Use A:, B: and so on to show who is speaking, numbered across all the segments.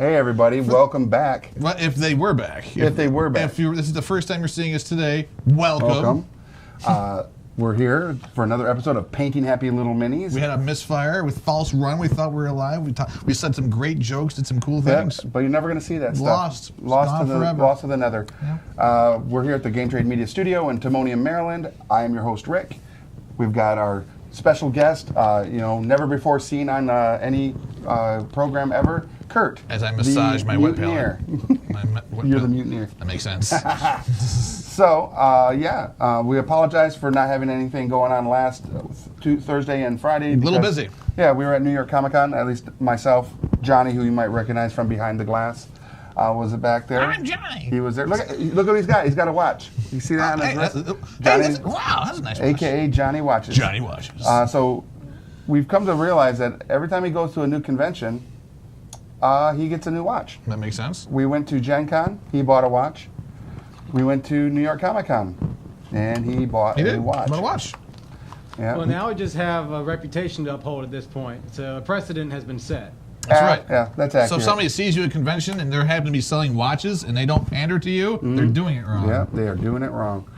A: Hey everybody, welcome back.
B: Well, if they were back.
A: If they were back.
B: If this is the first time you're seeing us today, welcome.
A: We're here for another episode of Painting Happy Little Minis.
B: We had a misfire with false run. We thought we were alive. We said some great jokes, did some cool things.
A: But you're never going to see that stuff. Lost to the nether.
B: Yeah.
A: We're here at the Game Trade Media Studio in Timonium, Maryland. I am your host, Rick. We've got our special guest, never before seen on any program ever, Kurt.
B: As I massage my wet
A: mutineer.
B: palate.
A: You're the mutineer.
B: That makes sense.
A: So, we apologize for not having anything going on last Thursday and Friday.
B: A little busy.
A: Yeah, we were at New York Comic Con, at least myself. Johnny, who you might recognize from Behind the Glass, was back there.
B: I'm Johnny.
A: He was there. Look what he's got. He's got a watch. You see that on his wrist?
B: Wow, that's a nice watch.
A: AKA Johnny Watches.
B: Johnny Watches.
A: So we've come to realize that every time he goes to a new convention, he gets a new watch.
B: That makes sense.
A: We went to Gen Con. He bought a watch. We went to New York Comic Con, and he bought a watch.
B: He bought a watch.
A: Yeah.
C: Well, now we just have a reputation to uphold at this point. So a precedent has been set.
B: That's right.
A: Yeah, that's accurate.
B: So if somebody sees you at a convention and they happen to be selling watches and they don't pander to you, they're doing it wrong.
A: Yeah, they are doing it wrong.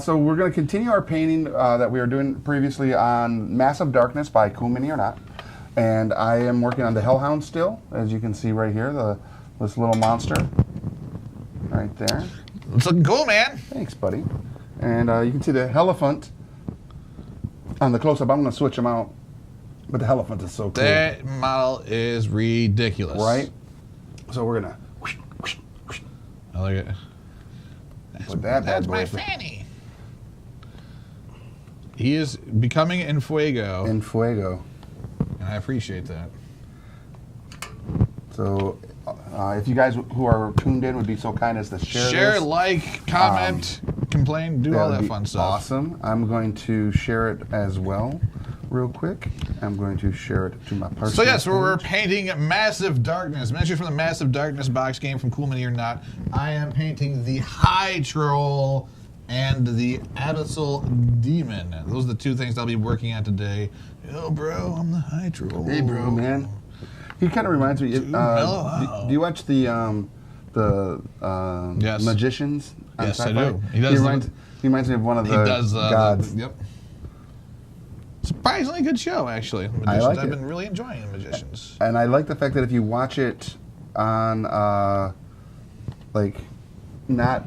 A: So we're going to continue our painting that we were doing previously on Massive Darkness by Cool Mini or Not. And I am working on the Hellhound still, as you can see right here, this little monster right there.
B: It's looking cool, man.
A: Thanks, buddy. And you can see the Hellhound on the close-up. I'm going to switch them out. But the Hellhound is so cool.
B: That model is ridiculous.
A: Right? So we're going to...
B: I like it. That's my fanny. He is becoming en fuego.
A: En fuego.
B: And I appreciate that.
A: So if you guys who are tuned in would be so kind as to share this.
B: Like, comment, complain, do all that fun stuff.
A: Awesome. I'm going to share it as well. Real quick, I'm going to share it to my personal
B: So yes,
A: page.
B: we're painting Massive Darkness. Miniatures from the Massive Darkness box game from Cool Mini or Not. I am painting the High Troll and the Abyssal Demon. Those are the two things I'll be working on today. Yo, bro, I'm the High Troll.
A: Hey, bro, man. He kind of reminds me. Do you watch the
B: Yes.
A: Magicians? On
B: Yes,
A: Sci-Fi?
B: I do. He
A: reminds me of one of the gods.
B: Yep. Surprisingly good show, actually. Magicians.
A: I like
B: I've
A: it.
B: been really enjoying Magicians.
A: And I like the fact that if you watch it on, not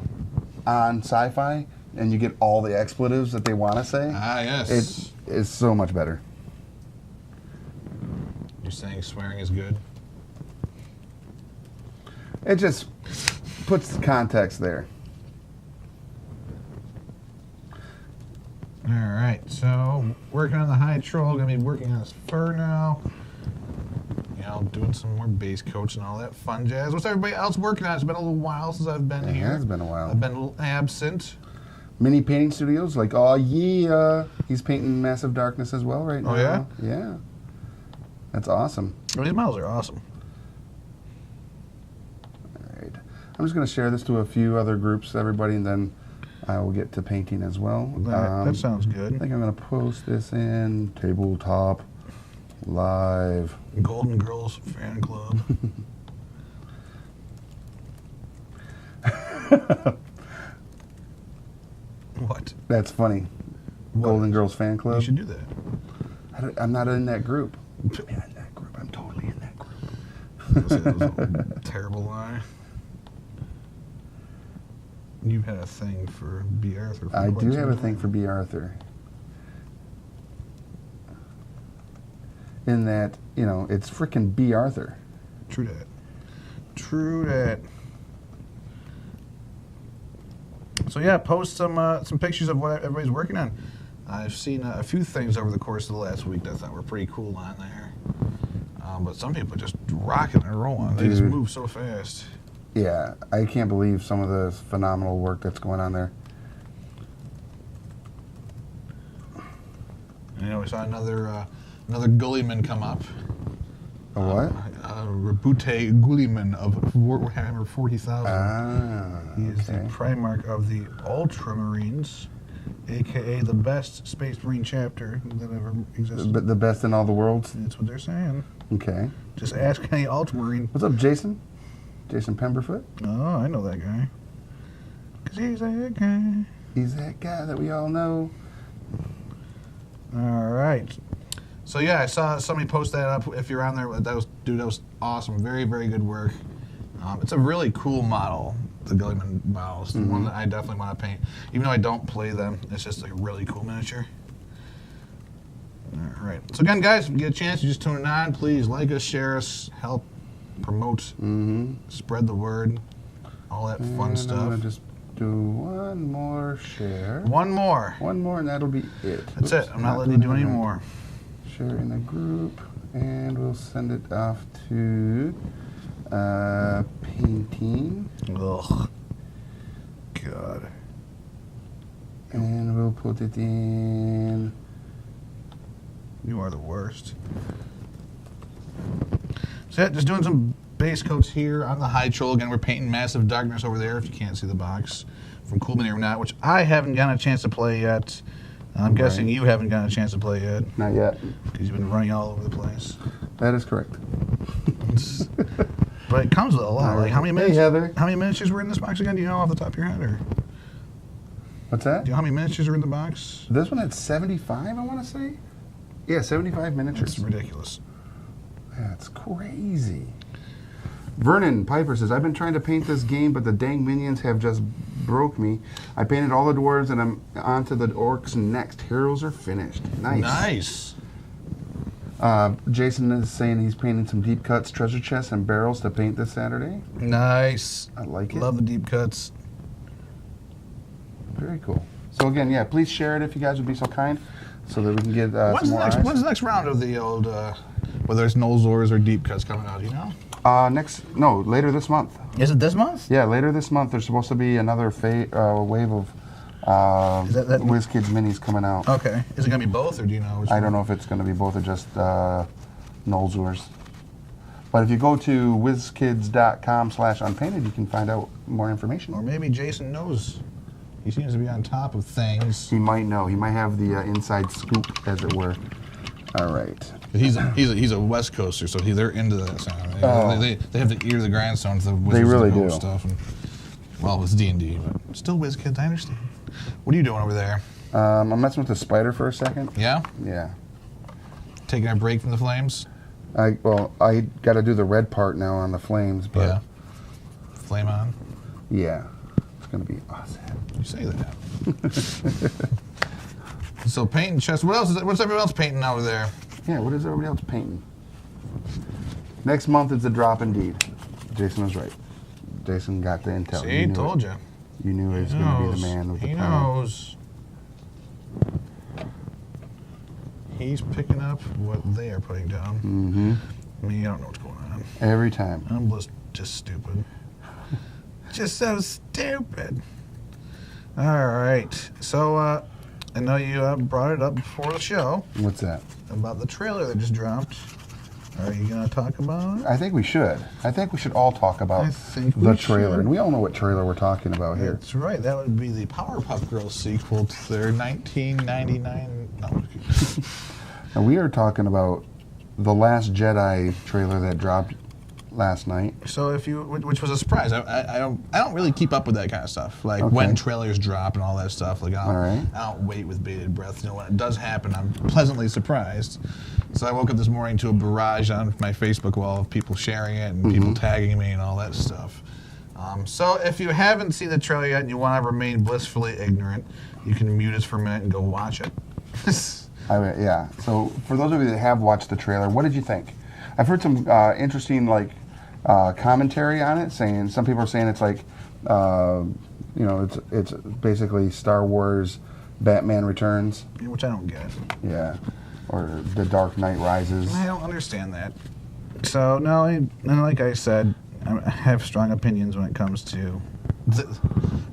A: on Sci-Fi, and you get all the expletives that they want to say.
B: Ah, yes.
A: It is so much better.
B: You're saying swearing is good?
A: It just puts context there.
B: All right, so working on the High Troll. Gonna be working on his fur now. Doing some more base coats and all that fun jazz. What's everybody else working on? It's been a little while since I've been here.
A: It has been a while.
B: I've been a little absent.
A: Mini Painting Studios, he's painting Massive Darkness as well right now.
B: Oh, yeah?
A: Yeah. That's awesome.
B: These models are awesome.
A: All right. I'm just going to share this to a few other groups, everybody, and then I will get to painting as well.
B: That sounds good.
A: I think I'm going to post this in Tabletop Live.
B: Golden Girls Fan Club. What?
A: That's funny.
B: What?
A: Golden Girls Fan Club.
B: You should do that.
A: I'm not in that group. Put me in that group. I'm totally in that group.
B: That was a terrible lie. You've had a thing for B. Arthur.
A: I do have a thing for B. Arthur. In that, it's frickin' B. Arthur.
B: True that. True that. So yeah, post some pictures of what everybody's working on. I've seen a few things over the course of the last week that I thought were pretty cool on there. But some people just rocking and rolling. They just move so fast.
A: Yeah, I can't believe some of the phenomenal work that's going on there.
B: We saw another Gullyman come up.
A: A what?
B: Rabute Gullyman of Warhammer 40,000.
A: Ah,
B: He is the Primarch of the Ultramarines, a.k.a. the best Space Marine chapter that ever existed.
A: The best in all the worlds?
B: That's what they're saying.
A: Okay.
B: Just ask any Ultramarine.
A: What's up, Jason? Jason Pemberfoot.
B: Oh, I know that guy. Because he's that guy.
A: He's that guy that we all know.
B: All right. So yeah, I saw somebody post that up. If you're on there, that was awesome. Very, very good work. It's a really cool model, the Gilliman model. It's the one that I definitely want to paint. Even though I don't play them, it's just a really cool miniature. All right. So again, guys, if you get a chance, you just tune it on. Please like us, share us, help promote, spread the word, all that fun
A: And
B: stuff.
A: I'm going to just do one more share.
B: One more.
A: One more, and that'll be it.
B: That's it. I'm not letting you do any more.
A: Share in a group, and we'll send it off to painting.
B: Ugh. God.
A: And we'll put it in.
B: You are the worst. So yeah, just doing some base coats here on the high troll. Again, we're painting Massive Darkness over there, if you can't see the box, from Cool Mini or Not, which I haven't gotten a chance to play yet. I'm guessing you haven't gotten a chance to play yet.
A: Not yet.
B: Because you've been running all over the place.
A: That is correct.
B: But it comes with a lot. Like how many
A: Hey, Heather.
B: How many miniatures were in this box again? Do you know off the top of your head, or
A: What's that?
B: do you know how many miniatures are in the box?
A: This one had 75, I want to say. Yeah, 75 miniatures.
B: It's ridiculous.
A: That's crazy. Vernon Piper says, I've been trying to paint this game, but the dang minions have just broke me. I painted all the dwarves, and I'm on to the orcs next. Heroes are finished. Nice. Jason is saying he's painting some deep cuts, treasure chests, and barrels to paint this Saturday.
B: Nice.
A: I like it.
B: Love the deep cuts.
A: Very cool. So again, yeah, please share it if you guys would be so kind, so that we can get some more eyes.
B: When's the next round of the old, whether it's Nolzors or deep cuts coming out? Do you know?
A: Later this month.
B: Is it this month?
A: Yeah, later this month. There's supposed to be another wave of WizKids minis coming out.
B: Okay. Is it gonna be both, or do you know?
A: I don't know if it's going to be both or just Nolzors. But if you go to wizkids.com/unpainted, you can find out more information.
B: Or maybe Jason knows. He seems to be on top of things.
A: He might know. He might have the inside scoop, as it were. All right.
B: He's a West Coaster, so they're into that sound. They have the ear to the grindstone to the Wizards
A: They really
B: of the
A: do.
B: Coast stuff. And, well, it's D&D, but still WizKids, I understand. What are you doing over there?
A: I'm messing with the spider for a second.
B: Yeah?
A: Yeah.
B: Taking a break from the flames?
A: I got to do the red part now on the flames, but
B: Yeah. Flame on?
A: yeah, it's going to be awesome.
B: You say that. So painting chest. What's everyone else painting over there?
A: Yeah, what is everybody else painting? Next month is the drop indeed. Jason was right. Jason got the intel.
B: See, told you.
A: You knew he was going to be the man with the
B: He
A: plan.
B: knows. He's picking up what they are putting down.
A: Mm-hmm.
B: Me, I don't know what's going on.
A: Every time.
B: I'm just stupid. Just so stupid. All right. So, I know you brought it up before the show
A: What's that?
B: about the trailer that just dropped. Are you going to talk about it?
A: I think we should. I think we should all talk about
B: I think
A: the
B: we
A: trailer.
B: should.
A: And we all know what trailer we're talking about here.
B: That's right. That would be the Powerpuff Girls sequel to their 1999. No.
A: And we are talking about the Last Jedi trailer that dropped last night.
B: So which was a surprise. I don't really keep up with that kind of stuff. Like
A: Okay.
B: when trailers drop and all that stuff. Like
A: All right.
B: I don't wait with bated breath. You know, when it does happen, I'm pleasantly surprised. So I woke up this morning to a barrage on my Facebook wall of people sharing it and people tagging me and all that stuff. So if you haven't seen the trailer yet and you want to remain blissfully ignorant, you can mute us for a minute and go watch it.
A: Yeah. So for those of you that have watched the trailer, what did you think? I've heard some interesting commentary on it. Saying some people are saying it's like, it's basically Star Wars, Batman Returns.
B: Which I don't get.
A: Yeah. Or The Dark Knight Rises.
B: I don't understand that. So, no, and like I said, I have strong opinions when it comes to...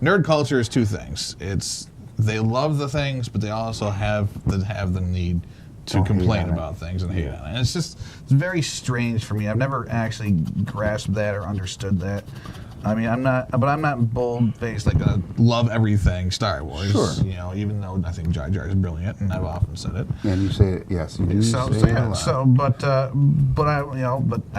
B: Nerd culture is two things. They love the things, but they also have the need to complain about things and hate on it. And it's very strange for me. I've never actually grasped that or understood that. I mean, I'm not bold-faced, like, love everything Star Wars.
A: Sure.
B: You know, even though I think Jar Jar is brilliant, and I've often said it.
A: And you say it, yes, you do say it a lot.
B: But I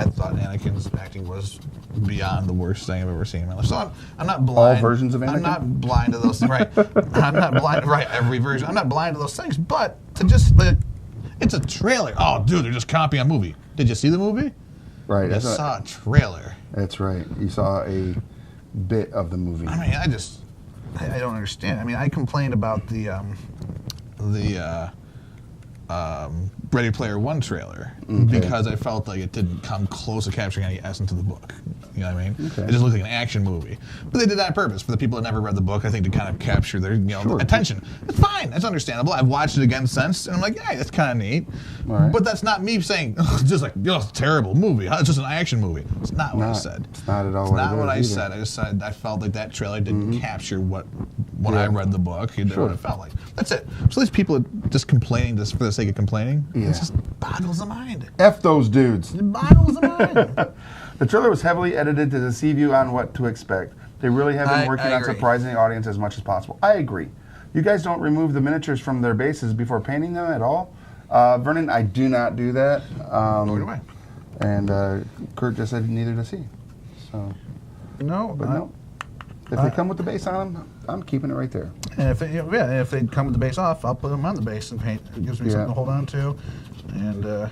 B: thought Anakin's acting was beyond the worst thing I've ever seen in my life. So I'm not blind.
A: All versions of Anakin?
B: I'm not blind to those things. Right. I'm not blind. Right. Every version. I'm not blind to those things. But to just it's a trailer. Oh, dude, they're just copying a movie. Did you see the movie?
A: Right.
B: I saw a trailer.
A: That's right. You saw a bit of the movie.
B: I mean, I don't understand. I mean, I complained about the Ready Player One trailer because I felt like it didn't come close to capturing any essence of the book. You know what I mean?
A: Okay.
B: It just looked like an action movie. But they did that on purpose for the people that never read the book, I think, to kind of capture their attention. It's fine. That's understandable. I've watched it again since, and I'm like, hey, that's kind of neat.
A: Right.
B: But that's not me saying, it's just like, it's a terrible movie. It's just an action movie. It's not what I said.
A: It's not at all
B: It's
A: what
B: not
A: it
B: what I
A: is
B: said. I just said I felt like that trailer didn't capture what I read the book. What it felt like. That's it. So these people are just complaining just for the sake of complaining.
A: Yeah.
B: It just boggles the mind.
A: F those dudes.
B: It boggles the mind.
A: The trailer was heavily edited to deceive you on what to expect. They really have been working
B: I
A: on
B: agree.
A: surprising the audience as much as possible. I agree. You guys don't remove the miniatures from their bases before painting them at all. Vernon, I do not do that.
B: Nor do I.
A: And Kurt just said neither does he. So,
B: No.
A: but no. If they come with the base on them, I'm keeping it right there.
B: And if they come with the base off, I'll put them on the base and paint. It gives me something to hold on to. And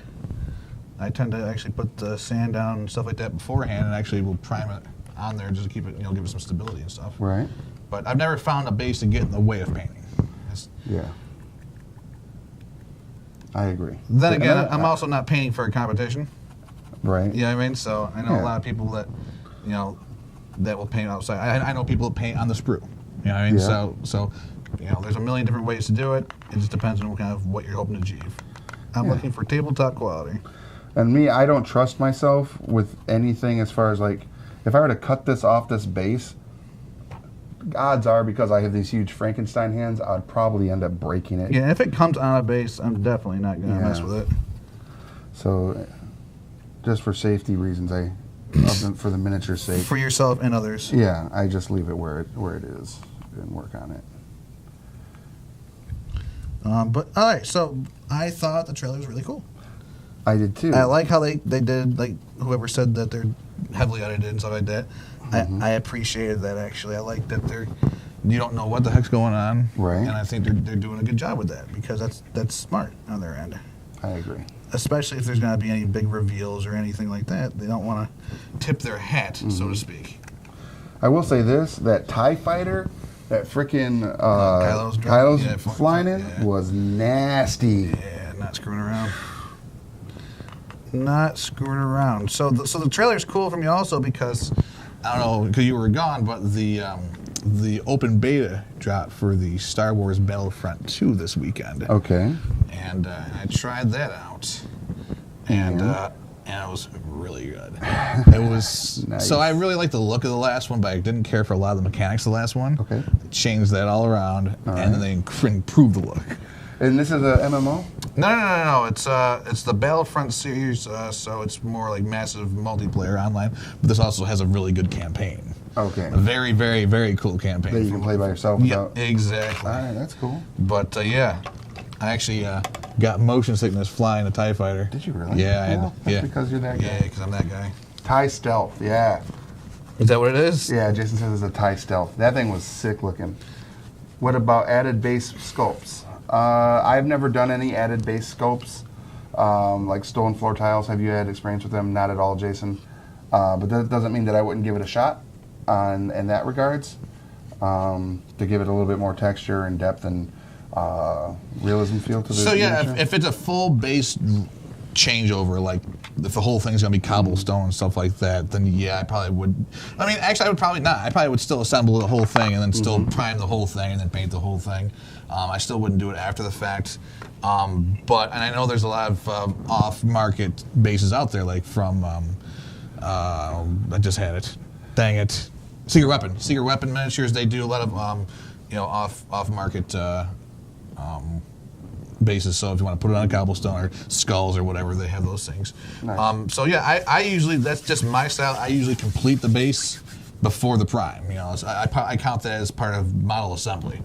B: I tend to actually put the sand down and stuff like that beforehand, and actually will prime it on there just to keep it, give it some stability and stuff.
A: Right.
B: But I've never found a base to get in the way of painting.
A: Yeah. I agree.
B: Then
A: And
B: again, I'm also not painting for a competition.
A: Right.
B: You know what I mean? So I know a lot of people that, that will paint outside. I know people that paint on the sprue. You know what I mean?
A: Yeah.
B: So there's a million different ways to do it. It just depends on kind of what you're hoping to achieve. I'm looking for tabletop quality.
A: And me, I don't trust myself with anything as far as like, if I were to cut this off this base, odds are because I have these huge Frankenstein hands, I'd probably end up breaking it.
B: Yeah, if it comes on a base, I'm definitely not going to mess with it.
A: So, just for safety reasons, for the miniature sake.
B: For yourself and others.
A: Yeah, I just leave it where it is and work on it.
B: But all right, so I thought the trailer was really cool.
A: I did too.
B: I like how they did, like, whoever said that they're heavily edited and stuff like that. I appreciated that, actually. I like that you don't know what the heck's going on.
A: Right.
B: And I think they're doing a good job with that, because that's smart on their end.
A: I agree.
B: Especially if there's going to be any big reveals or anything like that. They don't want to tip their hat, so to speak.
A: I will say this, that TIE fighter, that freaking
B: Kylo's
A: flying in was nasty.
B: Yeah, not screwing around. Not screwing around. So the trailer's cool for me also because, I don't know, because you were gone, but the open beta dropped for the Star Wars Battlefront 2 this weekend.
A: Okay.
B: And I tried that out. And it was really good. It was
A: Nice.
B: So I really liked the look of the last one, but I didn't care for a lot of the mechanics of the last one.
A: Okay.
B: They changed that all around,
A: All
B: and then they improved the look.
A: And this is a MMO?
B: No. It's the Battlefront series, so it's more like massive multiplayer online. But this also has a really good campaign.
A: Okay.
B: A very, very, very cool campaign.
A: That you can play by yourself
B: Yeah,
A: without...
B: exactly.
A: All right, that's cool.
B: But I actually got motion sickness flying a TIE fighter.
A: Did you really?
B: Yeah,
A: Well, that's because you're that guy.
B: Yeah, because I'm that guy.
A: TIE Stealth, yeah.
B: Is that what it is?
A: Yeah, Jason says it's a TIE Stealth. That thing was sick looking. What about added base sculpts? I've never done any added base sculpts, like stone floor tiles. Have you had experience with them? Not at all, Jason. But that doesn't mean that I wouldn't give it a shot in that regards, to give it a little bit more texture and depth and realism feel to the
B: So yeah,
A: miniature.
B: if it's a full base changeover, like if the whole thing's gonna be cobblestone and stuff like that, then yeah, I probably would. I mean, actually, I would probably not. I probably would still assemble the whole thing and then still prime the whole thing and then paint the whole thing. I still wouldn't do it after the fact. And I know there's a lot of off-market bases out there, like from I just had it. Dang it. Secret Weapon miniatures. They do a lot of off-market bases. So if you want to put it on a cobblestone or skulls or whatever, they have those things.
A: Nice.
B: So yeah, I usually, that's just my style. I usually complete the base before the prime. So I count that as part of model assembly.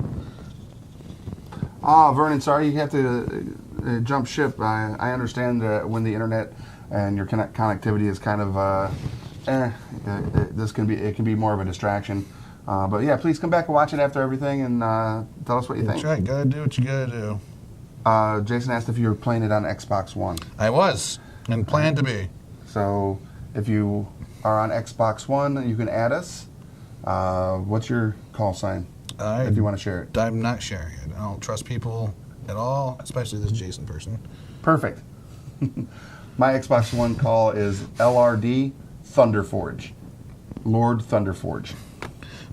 A: Vernon, sorry you have to jump ship. I understand when the internet and your connectivity is kind of this can be more of a distraction. But yeah, please come back and watch it after everything and tell us what you think.
B: That's right. Gotta do what you gotta do.
A: Jason asked if you were playing it on Xbox One.
B: I was, and planned to be.
A: So if you are on Xbox One, you can add us. What's your call sign if you want to share it?
B: I'm not sharing it. I don't trust people at all, especially this Jason person.
A: Perfect. My Xbox One call is LRD Thunderforge. Lord Thunderforge.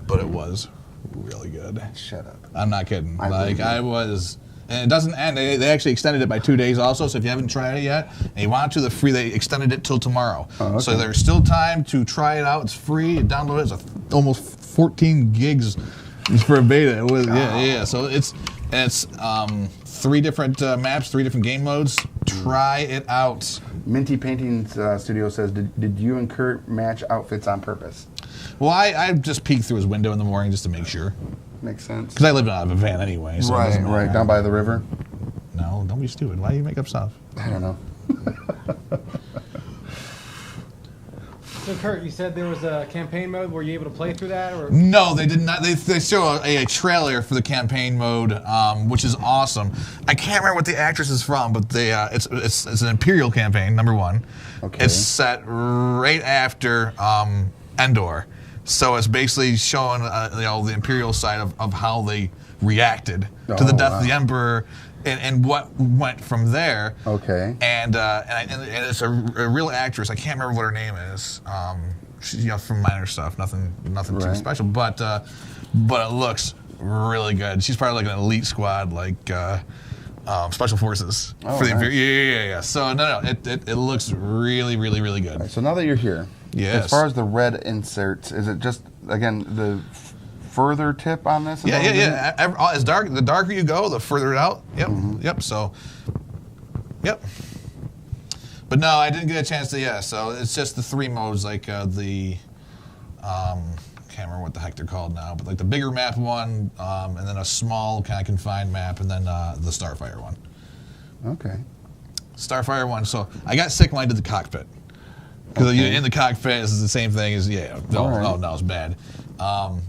B: But it was really good.
A: Shut up.
B: I'm not kidding.
A: I
B: was, and it doesn't end. They actually extended it by 2 days also. So if you haven't tried it yet and you want to, they extended it till tomorrow.
A: Oh, okay.
B: So there's still time to try it out. It's free. You download it. It's almost 14 gigs for a beta. It was, yeah. So it's 3 different maps, 3 different game modes. Try it out.
A: Minty Painting Studio says, did you and Kurt match outfits on purpose?
B: Well, I just peeked through his window in the morning just to make sure.
A: Makes sense.
B: Because I live out of a van anyway. So
A: Right, down by the river.
B: No, don't be stupid. Why do you make up stuff?
A: I don't know.
C: So, Kurt, you said there was a campaign mode. Were you able to play through that? Or?
B: No, they did not. They show a trailer for the campaign mode, which is awesome. I can't remember what the actress is from, but it's an Imperial campaign, number 1.
A: Okay.
B: It's set right after Endor. So it's basically showing the Imperial side of how they reacted to the death of the Emperor and what went from there.
A: Okay.
B: And it's a real actress. I can't remember what her name is. She's from minor stuff, nothing too special. But it looks really good. She's probably like an elite squad, like special forces for the Imperial. Yeah. So no, it looks really, really, really good.
A: Right, so now that you're here,
B: yes.
A: As far as the red inserts, is it just again the further tip on this?
B: Yeah. The darker you go, the further it out. Yep. Mm-hmm. Yep. So, yep. But no, I didn't get a chance to. Yeah. So it's just the 3 modes, like the. Can't remember what the heck they're called now, but like the bigger map one, and then a small kind of confined map, and then the Starfire one.
A: Okay.
B: Starfire one. So I got sick when I did the cockpit. Because in the cockpit, this is the same thing as, no, it's bad.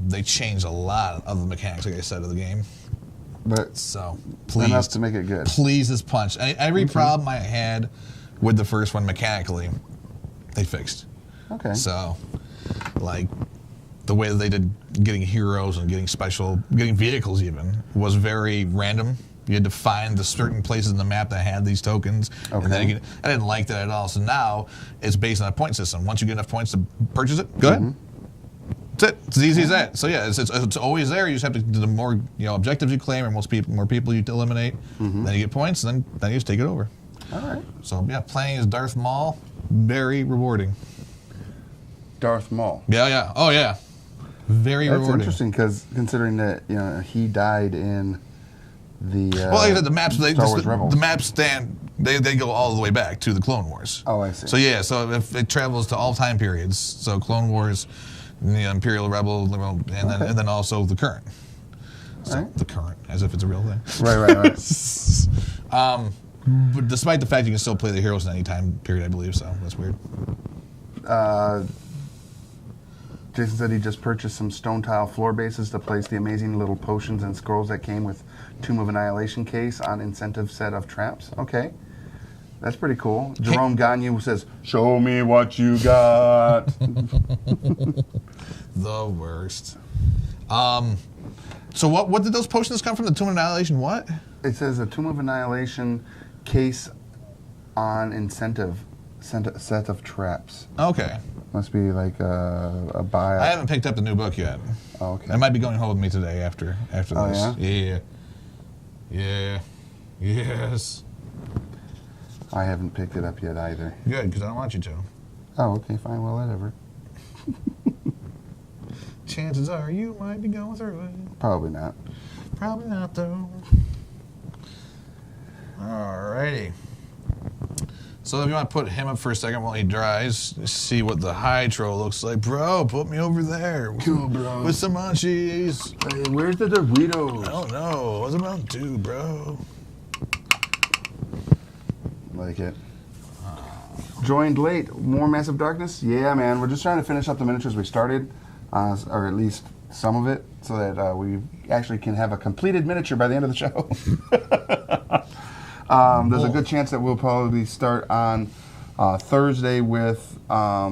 B: They changed a lot of the mechanics, like I said, of the game.
A: But
B: so, please.
A: Enough to make it good.
B: Please, this punch. Every problem I had with the first one mechanically, they fixed.
A: Okay.
B: So, like, the way that they did getting heroes and getting vehicles even, was very random. You had to find the certain places in the map that had these tokens.
A: Okay.
B: And then I didn't like that at all. So now it's based on a point system. Once you get enough points to purchase it, go ahead. That's it. It's as easy as that. So yeah, it's always there. You just have to do the more objectives you claim, or more people you eliminate. Then you get points, and then you just take it over.
A: All right.
B: So yeah, playing as Darth Maul, very rewarding.
A: Darth Maul.
B: Yeah. Oh yeah. Very rewarding.
A: That's interesting because considering that he died in the
B: the maps
A: Star Wars Rebels.
B: The maps they go all the way back to the Clone Wars.
A: Oh, I see.
B: So yeah, so if it travels to all time periods, so Clone Wars, the Imperial Rebel, and then also the current. So
A: right.
B: The current, as if it's a real thing.
A: Right.
B: But despite the fact you can still play the heroes in any time period, I believe, so that's weird.
A: Jason said he just purchased some stone tile floor bases to place the amazing little potions and scrolls that came with Tomb of Annihilation case on incentive set of traps. Okay. That's pretty cool. Jerome Gagne says, "Show me what you got."
B: The worst. So what did those potions come from? The Tomb of Annihilation what?
A: It says a Tomb of Annihilation case on incentive set of traps.
B: Okay.
A: Must be like a buy.
B: I haven't picked up the new book yet.
A: Oh, okay.
B: It might be going home with me today after this. Yeah. Yes.
A: I haven't picked it up yet either.
B: Good, because I don't want you to.
A: Oh, okay, fine. Well, whatever.
B: Chances are you might be going through it.
A: Probably not.
B: Probably not, though. Alrighty. So if you want to put him up for a second while he dries, see what the hydro looks like. Bro, put me over there.
A: Cool, bro.
B: With some munchies.
A: Hey, where's the Doritos?
B: I don't know. What's about to, bro?
A: Like it. Joined late. More Massive Darkness? Yeah, man. We're just trying to finish up the miniatures we started, or at least some of it, so that we actually can have a completed miniature by the end of the show. There's a good chance that we'll probably start on Thursday with, what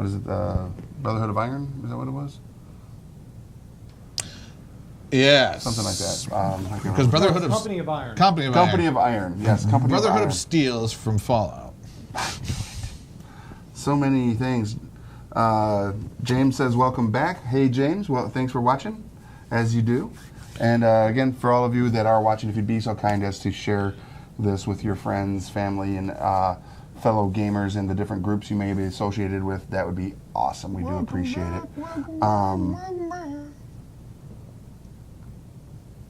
A: is it, Brotherhood of Iron? Is that what it was?
B: Yes.
A: Something like that.
B: Because Brotherhood of
C: Company of Iron.
B: Company of
A: Company
B: Iron.
A: of Iron. Yes, Company
B: Brotherhood
A: of Iron.
B: of Steel is from Fallout.
A: So many things. James says, welcome back. Hey, James. Well, thanks for watching, as you do. And again, for all of you that are watching, if you'd be so kind as to share this with your friends, family, and fellow gamers in the different groups you may be associated with, that would be awesome. We do appreciate it.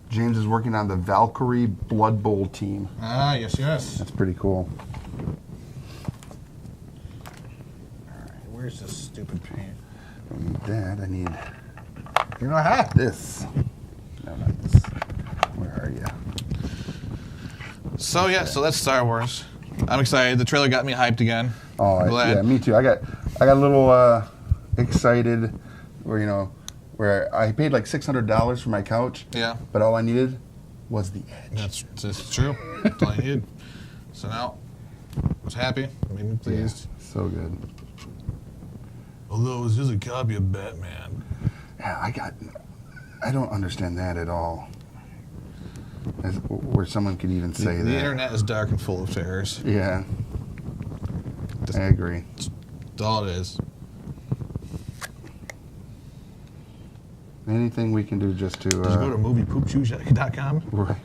A: James is working on the Valkyrie Blood Bowl team.
B: Ah, yes, yes.
A: That's pretty cool.
B: Where's this stupid paint?
A: I don't need that. I need
B: You know how?
A: this. No, not this. Where are you?
B: So yeah, so that's Star Wars. I'm excited. The trailer got me hyped again.
A: Oh,
B: Glad.
A: yeah, me too. I got a little excited where I paid like $600 for my couch.
B: Yeah.
A: But all I needed was the edge.
B: That's true. That's all I needed. So now, I was happy. Made me pleased.
A: Yeah, so good.
B: Although it was just a copy of Batman.
A: Yeah, I don't understand that at all. Where someone could even say that.
B: The internet is dark and full of terrors.
A: Yeah. I agree.
B: That's all it is.
A: Anything we can do just to...
B: Did you go to moviepoopchoose.com?
A: Right.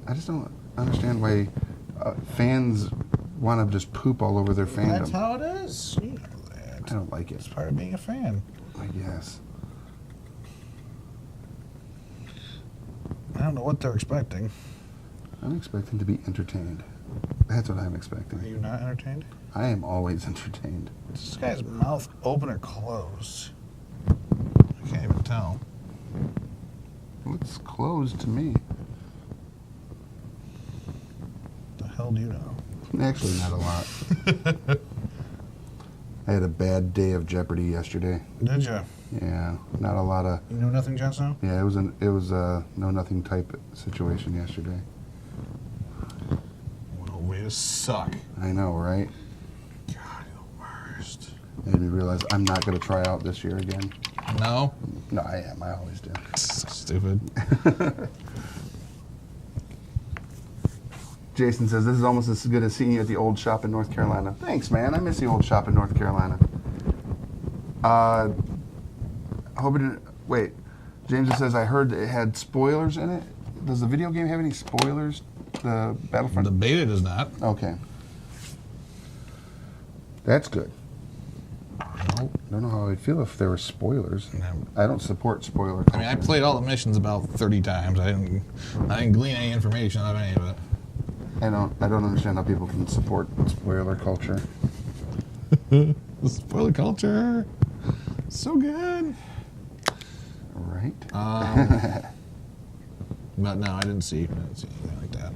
A: I just don't understand why fans want to just poop all over their fandom.
B: That's how it is. You know that.
A: I don't like it.
B: It's part of being a fan.
A: I guess.
B: I don't know what they're expecting.
A: I'm expecting to be entertained. That's what I'm
B: Are
A: expecting.
B: you not entertained?
A: I am always entertained.
B: Is this guy's mouth open or closed? I can't even tell.
A: Looks closed to me.
B: The hell do you know?
A: Actually, not a lot. I had a bad day of Jeopardy yesterday.
B: Did you?
A: Yeah, not a lot of...
B: You know nothing, Jon Snow?
A: Yeah, it was a know-nothing type situation yesterday.
B: What a way to suck.
A: I know, right?
B: God, you're the worst.
A: Made me realize I'm not going to try out this year again.
B: No?
A: No, I am. I always do.
B: Stupid.
A: Jason says, this is almost as good as seeing you at the old shop in North Carolina. Thanks, man. I miss the old shop in North Carolina. Wait. James says, I heard it had spoilers in it. Does the video game have any spoilers? The Battlefront?
B: The beta does not.
A: Okay. That's good.
B: Nope.
A: I don't know how I'd feel if there were spoilers.
B: No.
A: I don't support spoiler
B: I mean, I played all the missions about 30 times. I didn't glean any information out of any of it.
A: I don't understand how people can support spoiler culture.
B: The spoiler culture. So good.
A: Right?
B: But no, I didn't see anything like that.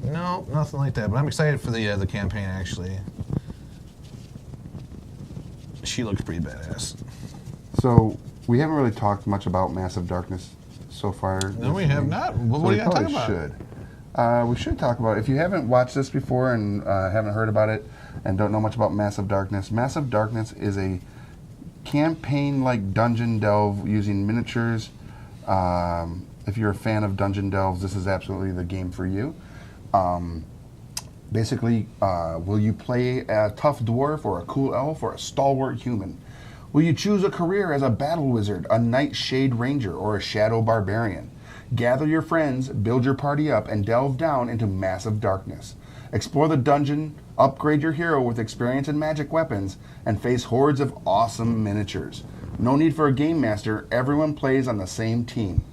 B: No, nothing like that. But I'm excited for the campaign, actually. She looks pretty badass.
A: So, we haven't really talked much about Massive Darkness so far.
B: No, we have not. What are you going to talk about?
A: We should talk about it. If you haven't watched this before and haven't heard about it and don't know much about Massive Darkness is a campaign-like dungeon delve using miniatures. If you're a fan of dungeon delves, this is absolutely the game for you. Basically, will you play a tough dwarf or a cool elf or a stalwart human? Will you choose a career as a battle wizard, a nightshade ranger, or a shadow barbarian? Gather your friends, build your party up, and delve down into Massive Darkness. Explore the dungeon, upgrade your hero with experience and magic weapons, and face hordes of awesome miniatures. No need for a game master, everyone plays on the same team,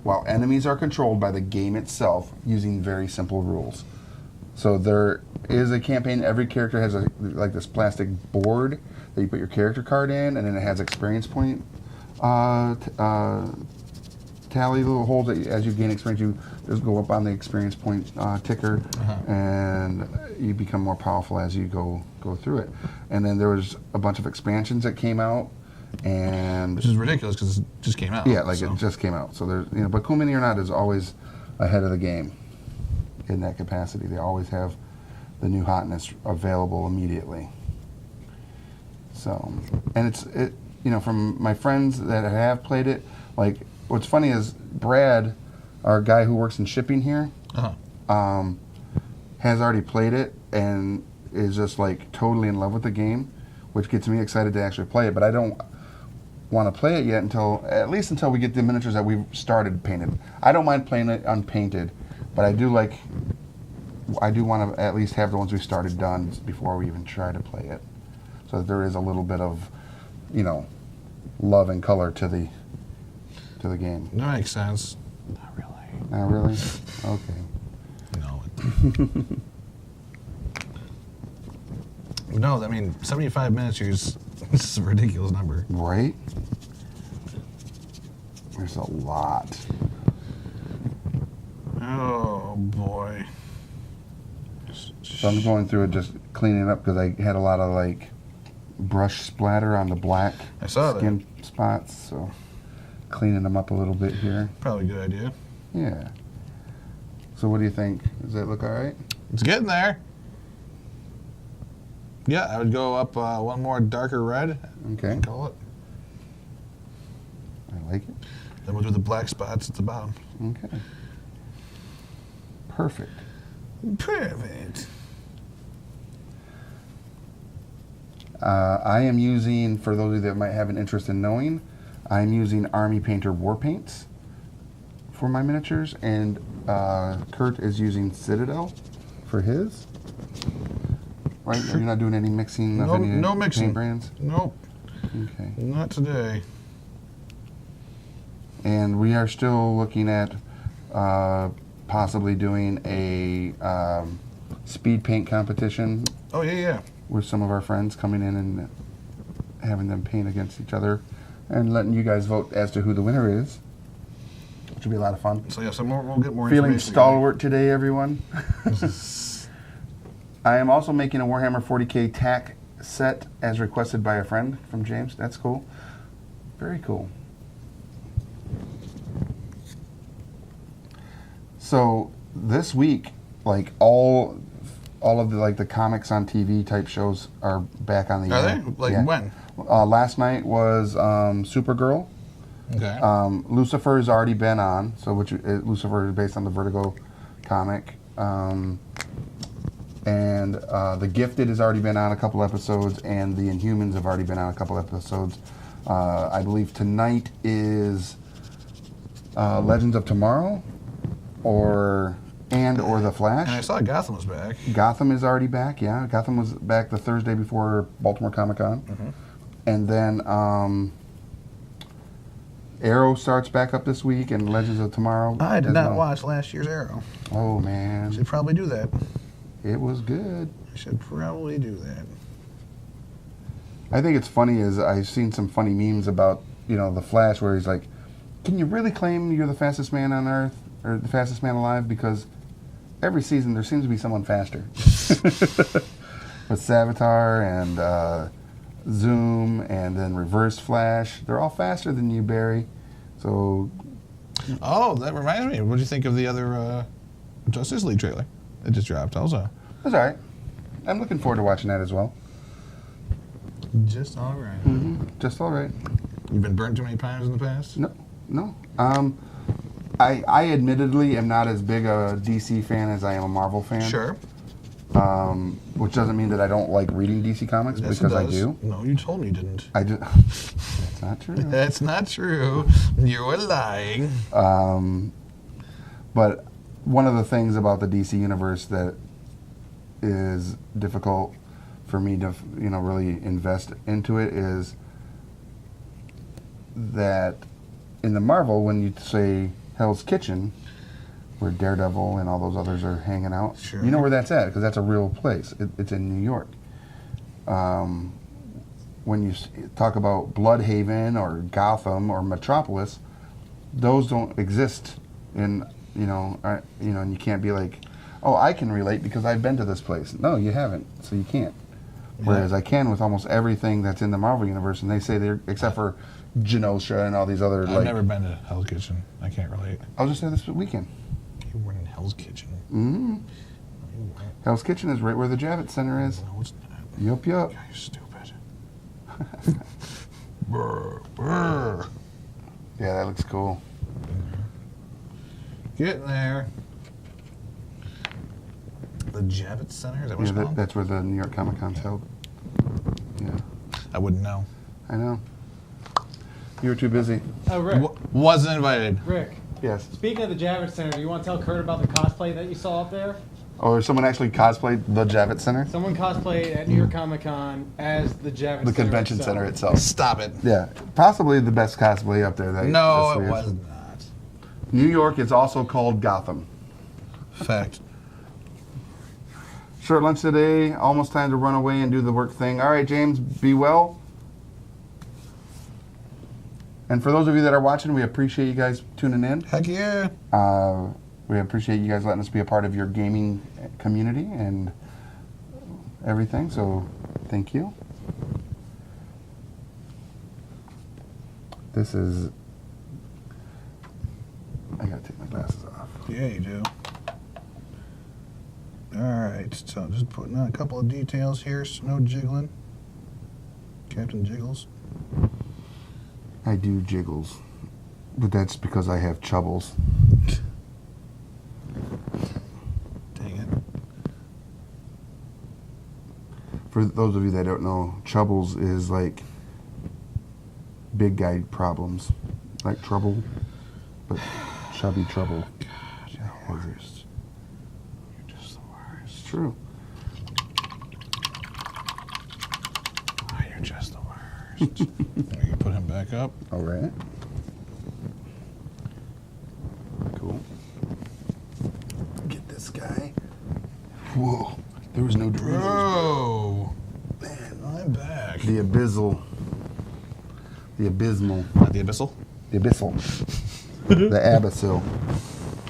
A: while enemies are controlled by the game itself using very simple rules. So there is a campaign, every character has like this plastic board that you put your character card in, and then it has experience point tabs tally little holes that as you gain experience, you just go up on the experience point ticker, and you become more powerful as you go through it. And then there was a bunch of expansions that came out, and
B: Which is ridiculous because it just came out.
A: yeah, like it just came out. So there's but Cool Mini or Not is always ahead of the game in that capacity. They always have the new hotness available immediately. So, and it from my friends that have played it, like what's funny is Brad, our guy who works in shipping here, has already played it and is just like totally in love with the game, which gets me excited to actually play it. But I don't want to play it yet at least until we get the miniatures that we've started painted. I don't mind playing it unpainted, but I do want to at least have the ones we started done before we even try to play it, so that there is a little bit of, love and color to the game.
B: That makes sense.
C: Not really.
A: Not really? Okay.
B: No. No, I mean 75 miniatures. This is a ridiculous number.
A: Right? There's a lot.
B: Oh boy.
A: So I'm going through it, just cleaning up, because I had a lot of like brush splatter on the black
B: I saw that.
A: skin spots, so cleaning them up a little bit here.
B: Probably a good idea.
A: Yeah. So what do you think? Does that look all right?
B: It's getting there. Yeah, I would go up one more darker red.
A: Okay.
B: Call it.
A: I like it.
B: Then we'll do the black spots at the bottom.
A: Okay. Perfect.
B: Perfect.
A: I am using, for those of you that might have an interest in knowing, I'm using Army Painter War Paints for my miniatures, and Kurt is using Citadel for his. Right? You're not doing any mixing of any
B: No mixing.
A: paint brands?
B: Nope.
A: Okay.
B: Not today.
A: And we are still looking at possibly doing a speed paint competition
B: Oh, yeah.
A: with some of our friends, coming in and having them paint against each other and letting you guys vote as to who the winner is, which will be a lot of fun.
B: So, yeah, we'll get more
A: Feeling
B: information.
A: stalwart today, everyone. I am also making a Warhammer 40K tack set as requested by a friend from James. That's cool. Very cool. So this week, like all of the comics on TV type shows are back on the
B: Are
A: air.
B: they? Like
A: Yeah.
B: when?
A: Last night was Supergirl.
B: Okay.
A: Lucifer has already been on, Lucifer is based on the Vertigo comic. And The Gifted has already been on a couple episodes, and The Inhumans have already been on a couple episodes. I believe tonight is Legends of Tomorrow, or The Flash.
B: And I saw Gotham was back.
A: Gotham is already back, yeah. Gotham was back the Thursday before Baltimore Comic-Con.
B: Mm-hmm.
A: And then Arrow starts back up this week, and Legends of Tomorrow.
B: I did
A: as
B: not
A: well.
B: watch last year's Arrow.
A: Oh,
B: I
A: man.
B: should probably do that.
A: It was good.
B: I should probably do that.
A: I think it's funny is I've seen some funny memes about, The Flash, where he's like, can you really claim you're the fastest man on Earth, or the fastest man alive? Because every season there seems to be someone faster. With Savitar and Zoom and then Reverse Flash, they're all faster than you, Barry. So,
B: Oh, that reminds me. What do you think of the other Justice League trailer? It just dropped also.
A: that's all right. I'm looking forward to watching that as well.
B: Just all right.
A: Just all right.
B: You've been burnt too many times in the past?
A: No. I admittedly am not as big a DC fan as I am a Marvel fan.
B: Sure.
A: Which doesn't mean that I don't like reading DC comics,
B: Yes,
A: because
B: it
A: I
B: does.
A: do.
B: No, you told me you didn't.
A: I do. That's not true.
B: That's not true. You're lying.
A: But one of the things about the DC universe that is difficult for me to, really invest into it is that in the Marvel, when you say Hell's Kitchen, where Daredevil and all those others are hanging out,
B: Sure.
A: you know where that's at, because that's a real place. It's in New York. When you talk about Bloodhaven or Gotham or Metropolis, those don't exist in, and you can't be like, oh, I can relate because I've been to this place. No, you haven't, so you can't. Whereas I can with almost everything that's in the Marvel universe, and they say they're, except for Genosha and all these other,
B: I've never been to Hell's Kitchen. I can't relate.
A: I was just there this weekend.
B: You weren't in Hell's Kitchen.
A: Mm-hmm.
B: No, you weren't.
A: Hell's Kitchen is right where the Javits Center is.
B: No, it's not.
A: Yup.
B: God, you're stupid. Brr, brr.
A: Yeah, that looks cool.
B: Getting there. The Javits Center? Is that what it's called?
A: That's where the New York Comic Con's held. Yeah,
B: I wouldn't know.
A: I know. You were too busy.
C: Oh, Rick.
B: Wasn't invited.
C: Rick.
A: Yes.
C: Speaking of the Javits Center, do you want to tell Kurt about the cosplay that you saw up there?
A: Or someone actually cosplayed the Javits Center?
C: Someone cosplayed at New York Comic Con as the Javits Center.
A: The convention center itself.
B: Stop it.
A: Yeah, possibly the best cosplay up there.
B: No,
A: this
B: it
A: year.
B: was not.
A: New York is also called Gotham.
B: Fact.
A: Short lunch today. Almost time to run away and do the work thing. All right, James, be well. And for those of you that are watching, we appreciate you guys tuning in.
B: Heck yeah.
A: We appreciate you guys letting us be a part of your gaming community and everything. So, thank you. This is... I gotta take my glasses off.
B: Yeah, you do. All right, so just putting on a couple of details here. Snow jiggling. Captain Jiggles.
A: I do jiggles, but that's because I have chubbles.
B: Dang it.
A: For those of you that don't know, chubbles is like big guy problems, like trouble, but chubby trouble.
B: God, you're the worst. You're just the worst.
A: It's true.
B: Oh, you're just the worst. There, you put him back up.
A: All right. Cool. Get this guy. Whoa. There was no Doritos.
B: Bro.
A: Man.
B: I'm back.
A: The abyssal. The abysmal.
B: Not the abyssal?
A: The abyssal. The abyssal.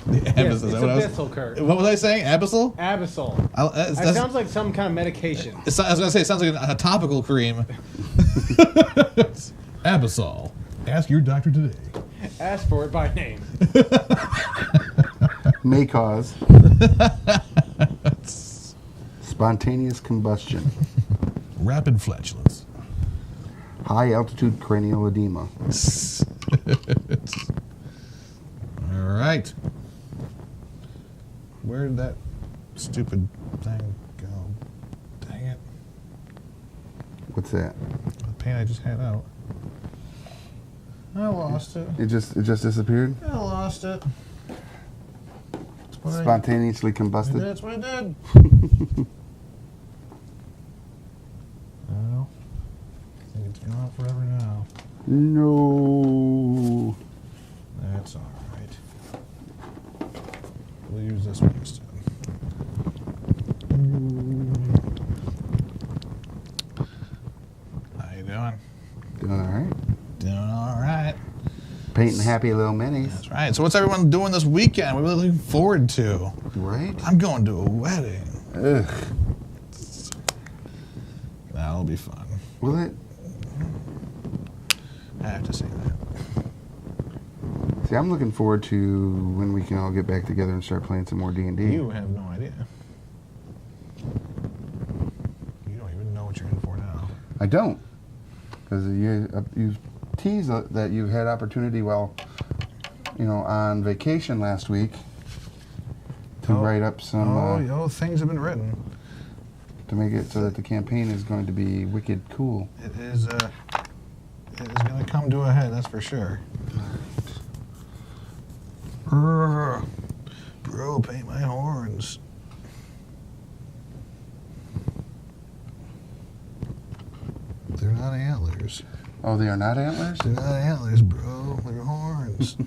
B: The
C: Yes,
B: abyssal.
C: it's
B: Is that what I was-
C: abyssal, Kurt.
B: What was I saying? Abyssal?
C: Abyssal.
B: That
C: That sounds like some kind of medication.
B: I was going to say, it sounds like a topical cream. Abyssal. Ask your doctor today.
C: Ask for it by name.
A: May cause spontaneous combustion,
B: Rapid flatulence.
A: high altitude cranial edema.
B: All right. Where did that stupid thing go? Dang it.
A: What's that?
B: The paint I just had out. I lost it.
A: It just disappeared?
B: I lost it. That's what
A: Spontaneously
B: I
A: combusted?
B: That's what I did. Well, I think it's gone forever now.
A: No.
B: That's all right. We'll use this one instead. How you doing?
A: Doing all right.
B: Doing all right.
A: Painting happy little minis.
B: That's right. So what's everyone doing this weekend? What are we looking forward to?
A: Right?
B: I'm going to a wedding.
A: Ugh.
B: That'll be fun.
A: Will it?
B: I have to say that.
A: See, I'm looking forward to when we can all get back together and start playing some more D&D.
B: You have no idea. You don't even know what you're in for now.
A: I don't. Because you teased that you had opportunity while, on vacation last week to write up some,
B: things have been written.
A: to make it so that the campaign is going to be wicked cool.
B: It is going to come to a head, that's for sure. Bro, paint my horns. They're not antlers.
A: Oh, they are not antlers?
B: They're not antlers, bro. They're horns.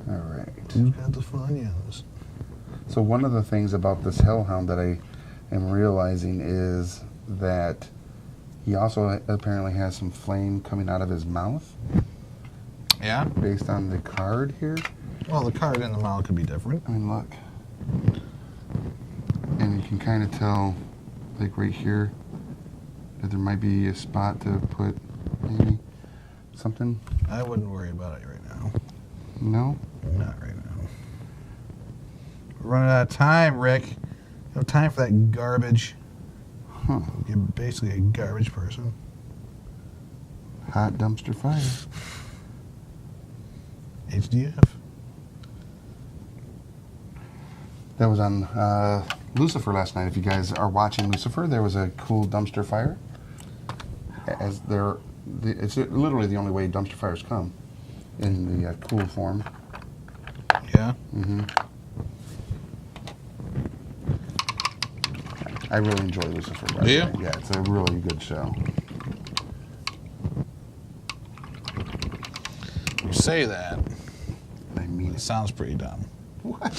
A: All right.
B: Who's got the funyuns?
A: So one of the things about this Hellhound that I am realizing is that He also apparently has some flame coming out of his mouth,
B: Yeah?
A: based on the card here.
B: Well, the card in the mouth could be different.
A: I mean, look. And you can kind of tell, like right here, that there might be a spot to put maybe something.
B: I wouldn't worry about it right now.
A: No?
B: Not right now. We're running out of time, Rick. No time for that garbage.
A: Huh.
B: You're basically a garbage person.
A: Hot dumpster fire.
B: HDF.
A: That was on Lucifer last night. If you guys are watching Lucifer, there was a cool dumpster fire. As it's literally the only way dumpster fires come, in the cool form.
B: Yeah?
A: Mm-hmm. I really enjoy Lucifer. By
B: Do you?
A: the way. Yeah, it's a really good show.
B: You say that.
A: I mean
B: It
A: it.
B: sounds pretty dumb.
A: What?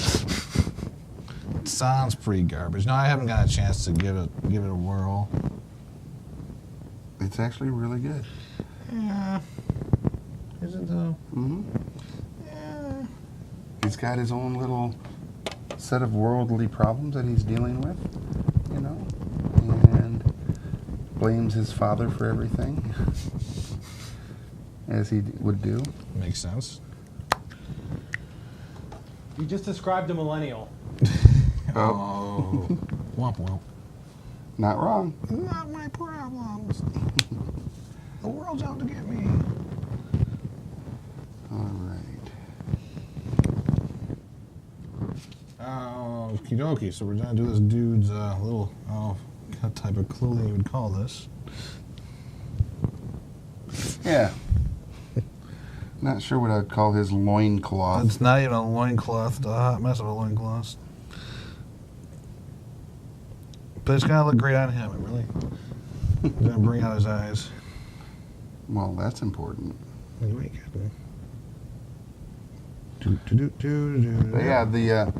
B: It sounds pretty garbage. No, I haven't got a chance to give it a whirl.
A: It's actually really good.
B: Yeah. Is it though?
A: Mm-hmm.
B: Yeah.
A: He's got his own little set of worldly problems that he's dealing with, you know, and blames his father for everything, as he would do.
B: Makes sense.
C: You just described a millennial.
B: Oh. Womp womp.
A: Not wrong.
B: Not my problems. The world's out to get me.
A: All right.
B: Okie dokie. So we're gonna do this dude's little, what type of clothing you would call this?
A: Yeah. Not sure what I'd call his loincloth.
B: It's not even a loincloth. It's a hot mess of a loincloth. But it's gonna look great on him. It really. It's gonna bring out his eyes.
A: Well, that's important.
B: You ain't kidding.
A: But yeah,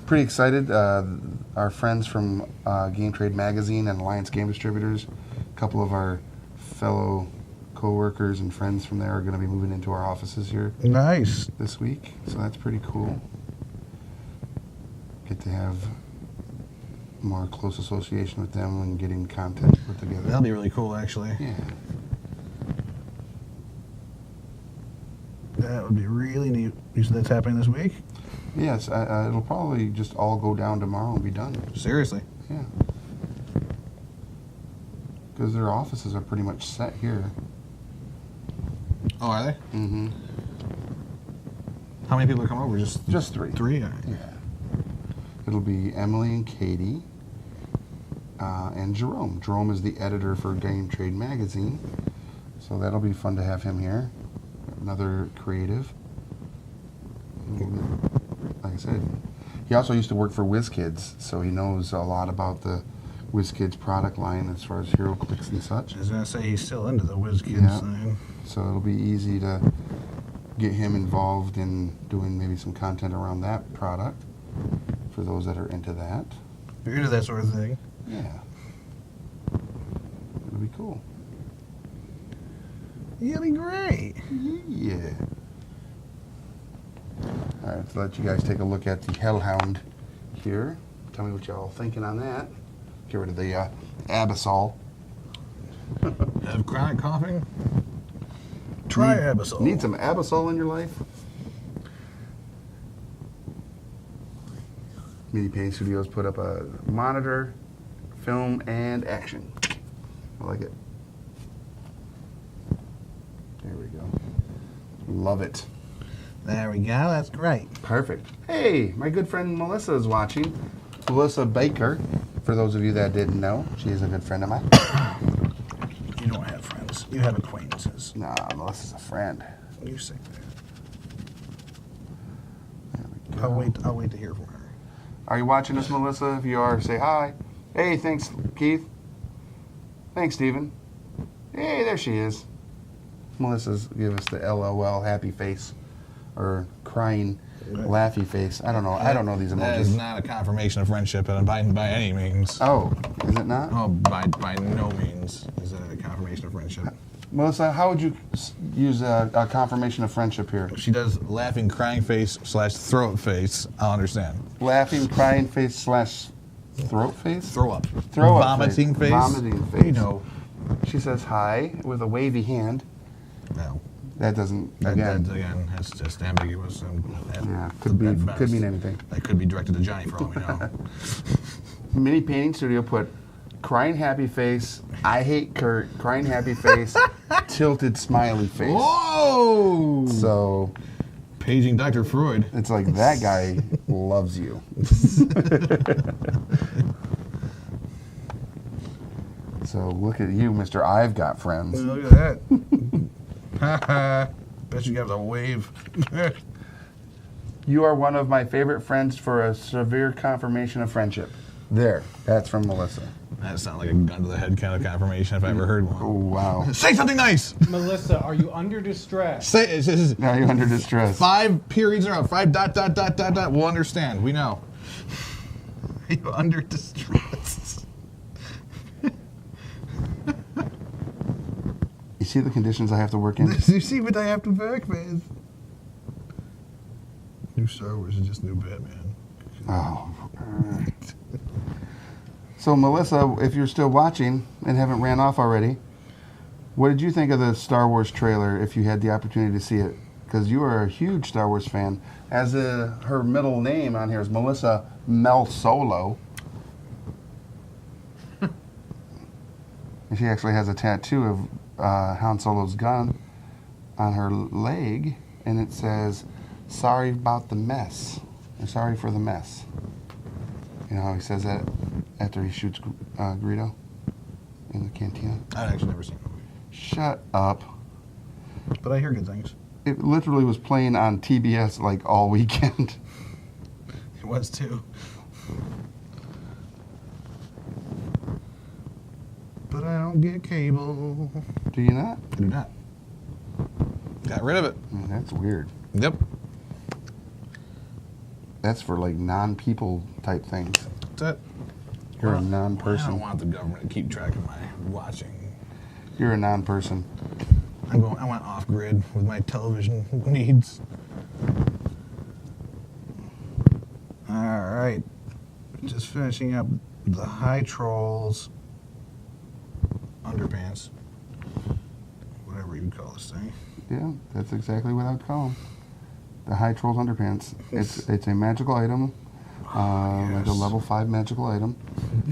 A: pretty excited. Our friends from Game Trade Magazine and Alliance Game Distributors, a couple of our fellow co-workers and friends from there are going to be moving into our offices here
B: Nice.
A: this week. So that's pretty cool. Get to have more close association with them and getting content put together.
B: That'll be really cool, actually.
A: Yeah.
B: That would be really neat. You said that's happening this week?
A: Yes, it'll probably just all go down tomorrow and be done.
B: Seriously?
A: Yeah. Because their offices are pretty much set here.
B: Oh, are they?
A: Mm-hmm.
B: How many people are coming over?
A: Just three.
B: Three? All right.
A: Yeah. It'll be Emily and Katie and Jerome. Jerome is the editor for Game Trade Magazine. So that'll be fun to have him here. Another creative. Like I said, he also used to work for WizKids, so he knows a lot about the WizKids product line as far as HeroClix and such.
B: I was going to say he's still into the WizKids
A: Yeah.
B: thing.
A: So it'll be easy to get him involved in doing maybe some content around that product for those that are into that.
B: If you're into that sort of thing.
A: Yeah. It'll be cool.
B: It'll be great.
A: Yeah. All right, let's let you guys take a look at the Hellhound here. Tell me what y'all thinking on that. Get rid of the Absol.
B: Have chronic coughing? Try Absol.
A: Need some Absol in your life? Mini Paint Studios put up a monitor, film, and action. I like it. There we go. Love it.
B: There we go. That's great.
A: Perfect. Hey, my good friend Melissa is watching. Melissa Baker, for those of you that didn't know, she is a good friend of mine.
B: You don't have friends. You have acquaintances.
A: Nah, Melissa's a friend.
B: You say that.
A: There we go.
B: I'll wait to hear from her.
A: Are you watching us, Melissa? If you are, say hi. Hey, thanks, Keith. Thanks, Steven. Hey, there she is. Melissa's give us the LOL happy face or crying laughy face. I don't know. I don't know these
B: That is
A: emojis.
B: not a confirmation of friendship by any means.
A: Oh, is it not?
B: Oh, by no means is that a confirmation. confirmation of friendship.
A: Melissa, how would you use a confirmation of friendship here?
B: If she does laughing, crying face / throat face, I'll understand.
A: Laughing, crying face / throat face?
B: Throw up.
A: Throw up
B: Vomiting face.
A: Vomiting face.
B: You know.
A: She says hi with a wavy hand.
B: No.
A: That doesn't,
B: That,
A: again.
B: that's just ambiguous.
A: Yeah, could mean anything.
B: That could be directed to Johnny for all we know.
A: Mini Painting Studio put crying happy face, I hate Kurt, crying happy face, tilted smiley face.
B: Whoa!
A: So
B: Paging Dr. Freud.
A: it's like that guy loves you. So look at you, Mr. I've got friends.
B: Look at that. Bet you got a wave.
A: You are one of my favorite friends for a severe confirmation of friendship. There, that's from Melissa.
B: That sounds like a gun to the head kind of confirmation if I ever heard
A: Oh,
B: one.
A: wow.
B: Say something nice.
C: Melissa, are you under distress?
B: Say it's
A: Now you're under distress.
B: 5 periods in a row. 5 ... We'll understand. We know. Are you under distress?
A: You see the conditions I have to work in?
B: You see what I have to work with? New Star Wars is just new Batman.
A: Oh. So, Melissa, if you're still watching and haven't ran off already, what did you think of the Star Wars trailer if you had the opportunity to see it? Because you are a huge Star Wars fan. As her middle name on here is Melissa Mel Solo. And she actually has a tattoo of Han Solo's gun on her leg, and it says, "Sorry about the mess." Or sorry for the mess. You know how he says that after he shoots Greedo in the cantina?
B: I've actually never seen it.
A: Shut up.
B: But I hear good things.
A: It literally was playing on TBS like all weekend.
B: It was too. But I don't get cable.
A: Do you not?
B: I do not. Got rid of it.
A: That's weird.
B: Yep.
A: That's for like non-people type things.
B: That's it.
A: You're a
B: I
A: non-person.
B: don't want the government to keep track of my watching.
A: You're a non-person.
B: I went off grid with my television needs. All right. Just finishing up the High Trolls underpants. Whatever you call this thing.
A: Yeah, that's exactly what I would call them. The High Trolls underpants. It's a magical item. Like a
B: Yes.
A: level 5 magical item.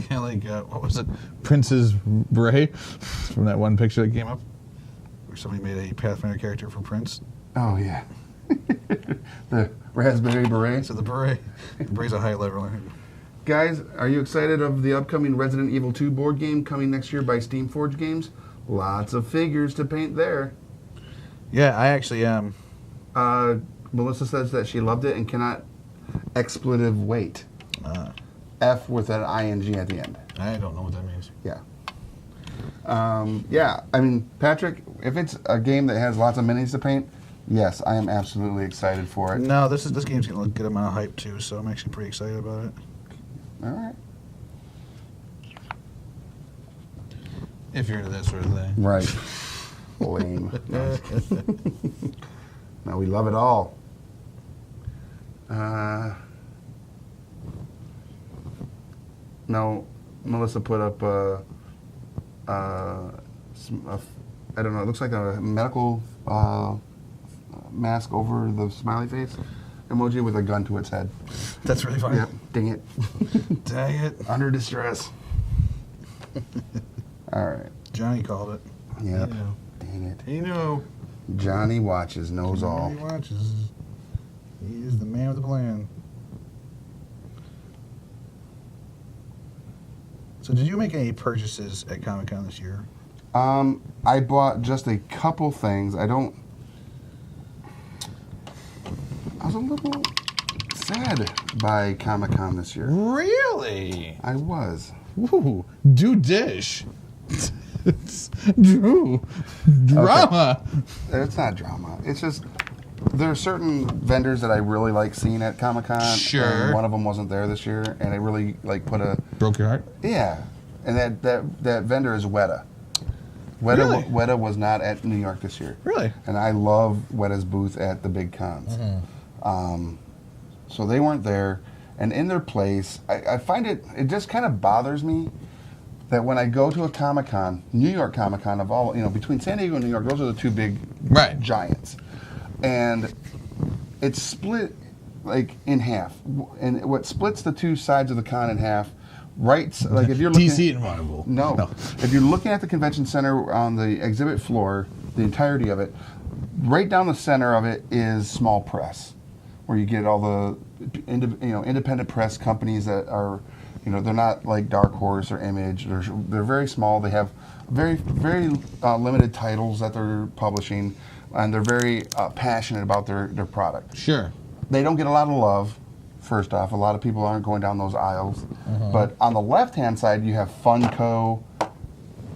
B: Yeah, like, what was it? Prince's Beret? From that one picture that came up? Where somebody made a Pathfinder character for Prince.
A: Oh, yeah. The Raspberry Beret.
B: So the beret. The beret's a high level.
A: Guys, are you excited of the upcoming Resident Evil 2 board game coming next year by Steamforge Games? Lots of figures to paint there.
B: Yeah, I actually am.
A: Melissa says that she loved it and cannot expletive wait. F with an ing at the end.
B: I don't know what that means.
A: Yeah. Yeah, I mean, Patrick, if it's a game that has lots of minis to paint, yes, I am absolutely excited for it.
B: No, this game's getting a good amount of hype too, so I'm actually pretty excited about it.
A: All right.
B: If you're into that sort of thing.
A: Right. Lame. No, we love it all. No, Melissa put up I don't know, it looks like a medical mask over the smiley face emoji with a gun to its head.
B: That's really funny.
A: Yep, dang it.
B: Dang it.
A: Under distress. All right.
B: Johnny called it.
A: Yep.
B: You know.
A: Dang it.
B: You know.
A: Johnny watches, knows all.
B: He watches. He is the man with the plan. So did you make any purchases at Comic-Con this year?
A: I bought just a couple things. I was a little sad by Comic-Con this year.
B: Really?
A: I was.
B: Ooh, do dish. Drew. Drama.
A: It's not drama. It's just there are certain vendors that I really like seeing at Comic-Con.
B: Sure.
A: And one of them wasn't there this year, and it really like put a
B: Broke your heart?
A: yeah. And that vendor is Weta.
B: Really?
A: Weta was not at New York this year.
B: Really?
A: And I love Weta's booth at the big cons. So they weren't there. And in their place, I find it just kind of bothers me that when I go to a Comic-Con, New York Comic-Con of all, between San Diego and New York, those are the two big giants. And it's split like in half. And what splits the two sides of the con in half, like if you're looking
B: DC Invitable.
A: No. If you're looking at the convention center on the exhibit floor, the entirety of it, right down the center of it is small press, where you get all the independent press companies that are, they're not like Dark Horse or Image. They're very small. They have very, very limited titles that they're publishing, and they're very passionate about their product.
B: Sure.
A: They don't get a lot of love, first off. A lot of people aren't going down those aisles. But on the left-hand side, you have Funko,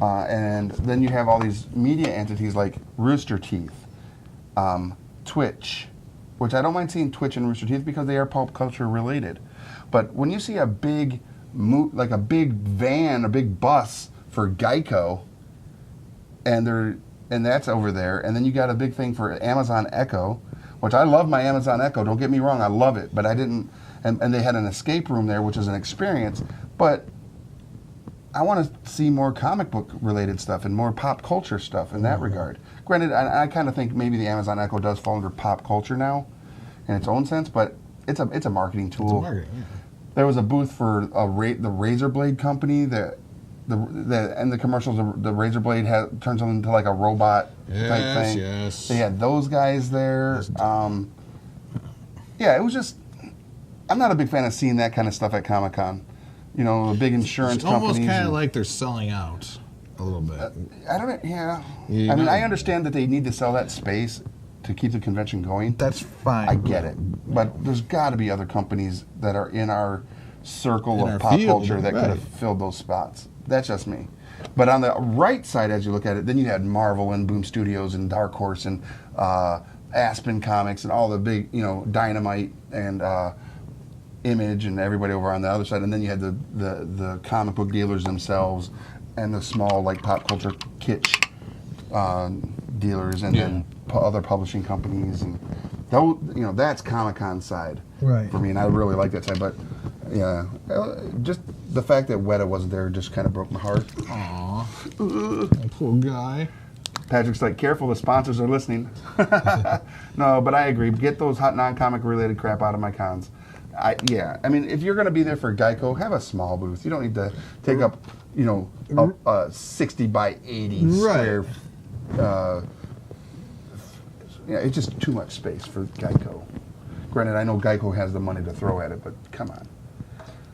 A: and then you have all these media entities like Rooster Teeth, Twitch, which I don't mind seeing Twitch and Rooster Teeth because they are pop culture related. But when you see a big, like a big van, a big bus for Geico, and that's over there, and then you got a big thing for Amazon Echo, which I love my Amazon Echo, don't get me wrong, I love it, but I didn't, and they had an escape room there, which is an experience, but I want to see more comic book related stuff and more pop culture stuff in that regard. Granted, I kind of think maybe the Amazon Echo does fall under pop culture now, in its own sense, but it's a marketing tool.
B: It's a marketing, yeah.
A: There was a booth for the Razor Blade company that and the commercials, the Razor Blade turns into like a robot type thing.
B: Yes.
A: They had those guys there. Yeah, it was just. I'm not a big fan of seeing that kind of stuff at Comic-Con. The big insurance companies.
B: It's almost kind of like they're selling out a little bit.
A: I don't. Yeah. I mean, I understand that they need to sell that space to keep the convention going.
B: That's fine.
A: I get it, but there's got to be other companies that are in our circle of pop culture that could have filled those spots. That's just me. But on the right side, as you look at it, then you had Marvel and Boom Studios and Dark Horse and Aspen Comics and all the big, Dynamite and Image and everybody over on the other side. And then you had the comic book dealers themselves and the small, like, pop culture kitsch dealers and then other publishing companies. And those, that's Comic-Con side for me. And I really like that side. But, yeah, just the fact that Weta wasn't there just kind of broke my heart.
B: Aw, poor guy.
A: Patrick's like, careful, the sponsors are listening. No, but I agree. Get those hot non-comic related crap out of my cons. I mean, if you're going to be there for Geico, have a small booth. You don't need to take up, a 60 by 80 square. It's just too much space for Geico. Granted, I know Geico has the money to throw at it, but come on.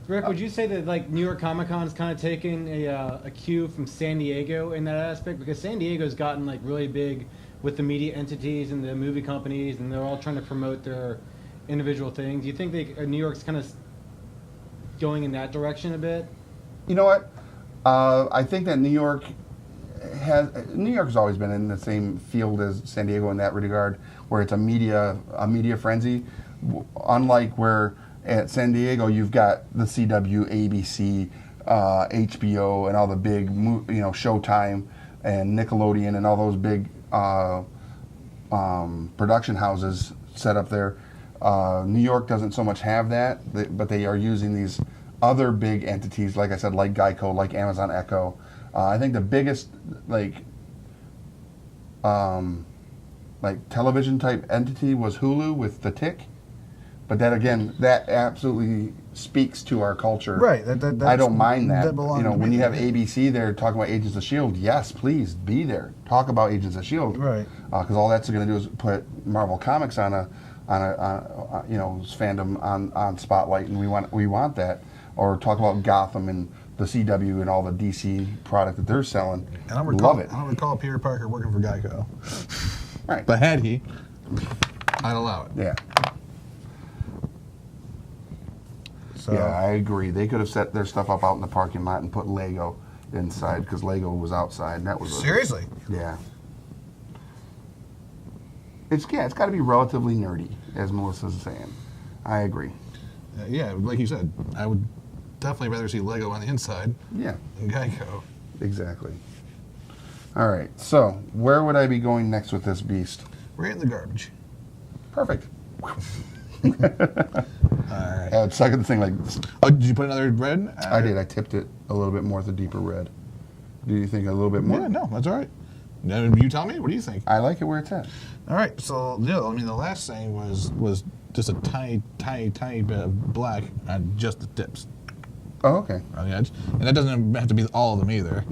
C: Rick, would you say that like New York Comic Con is kind of taking a cue from San Diego in that aspect? Because San Diego's gotten like really big with the media entities and the movie companies, and they're all trying to promote their individual things. Do you think New York's kind of going in that direction a bit?
A: You know what? I think that New York has always been in the same field as San Diego in that regard, where it's a media frenzy. Unlike where at San Diego you've got the CW, ABC, HBO, and all the big, Showtime and Nickelodeon and all those big production houses set up there. New York doesn't so much have that, but they are using these other big entities, like I said, like Geico, like Amazon Echo. I think the biggest, like television type entity was Hulu with The Tick. But that absolutely speaks to our culture.
B: Right.
A: I don't mind that. When you have
B: me.
A: ABC there talking about Agents of S.H.I.E.L.D., yes, please be there. Talk about Agents of S.H.I.E.L.D.
B: Right.
A: Because all that's going to do is put Marvel Comics on a fandom on spotlight, and we want that. Or talk about Gotham and the CW and all the DC product that they're selling.
B: And I don't recall Peter Parker working for Geico.
A: Right.
B: But had he, I'd allow it.
A: Yeah.
B: So,
A: yeah, I agree. They could have set their stuff up out in the parking lot and put Lego inside, because Lego was outside. And that was
B: seriously?
A: Yeah. It's got to be relatively nerdy, as Melissa's saying. I agree.
B: Yeah, like you said, I would definitely rather see Lego on the inside.
A: Yeah.
B: Than Geico.
A: Exactly. All right, so where would I be going next with this beast?
B: Right in the garbage.
A: Perfect.
B: All right.
A: I would suck at the thing like this.
B: Oh, did you put another red?
A: I did. I tipped it a little bit more with a deeper red. Do you think a little bit more?
B: Yeah, no, that's all right. Now, you tell me. What do you think?
A: I like it where it's at.
B: All right. So, yeah, I mean, the last thing was just a tiny bit of black on just the tips
A: Oh, okay.
B: on the edge, and that doesn't have to be all of them either.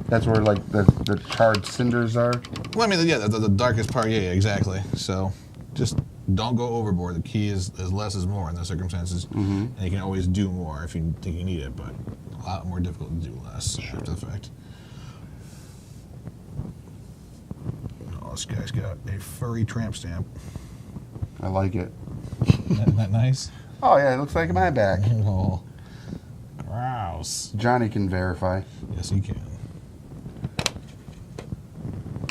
A: That's where like the charred cinders are.
B: Well, I mean, yeah, the darkest part. Yeah, exactly. So, just don't go overboard. The key is less is more in those circumstances, and you can always do more if you think you need it, but a lot more difficult to do less after the fact. Oh, this guy's got a furry tramp stamp.
A: I like it.
B: Isn't that nice?
A: Oh yeah, it looks like my back.
B: Oh, grouse.
A: Johnny can verify.
B: Yes, he can.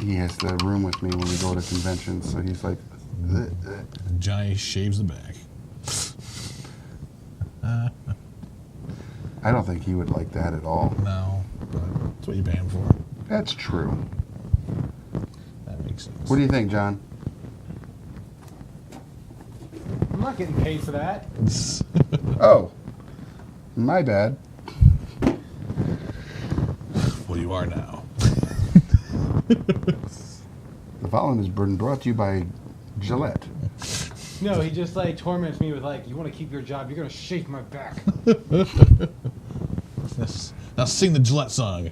A: He has the room with me when we go to conventions, so he's like, "Ugh, ugh."
B: Johnny shaves the back.
A: I don't think he would like that at all.
B: No, but that's what you pay him for.
A: That's true.
B: That makes sense.
A: What do you think, John?
C: I'm not getting paid for that.
A: Oh, my bad.
B: Well, you are now.
A: The following is brought to you by Gillette.
C: No, he just like torments me with like, you want to keep your job, you're gonna shave my back.
B: Now sing the Gillette song.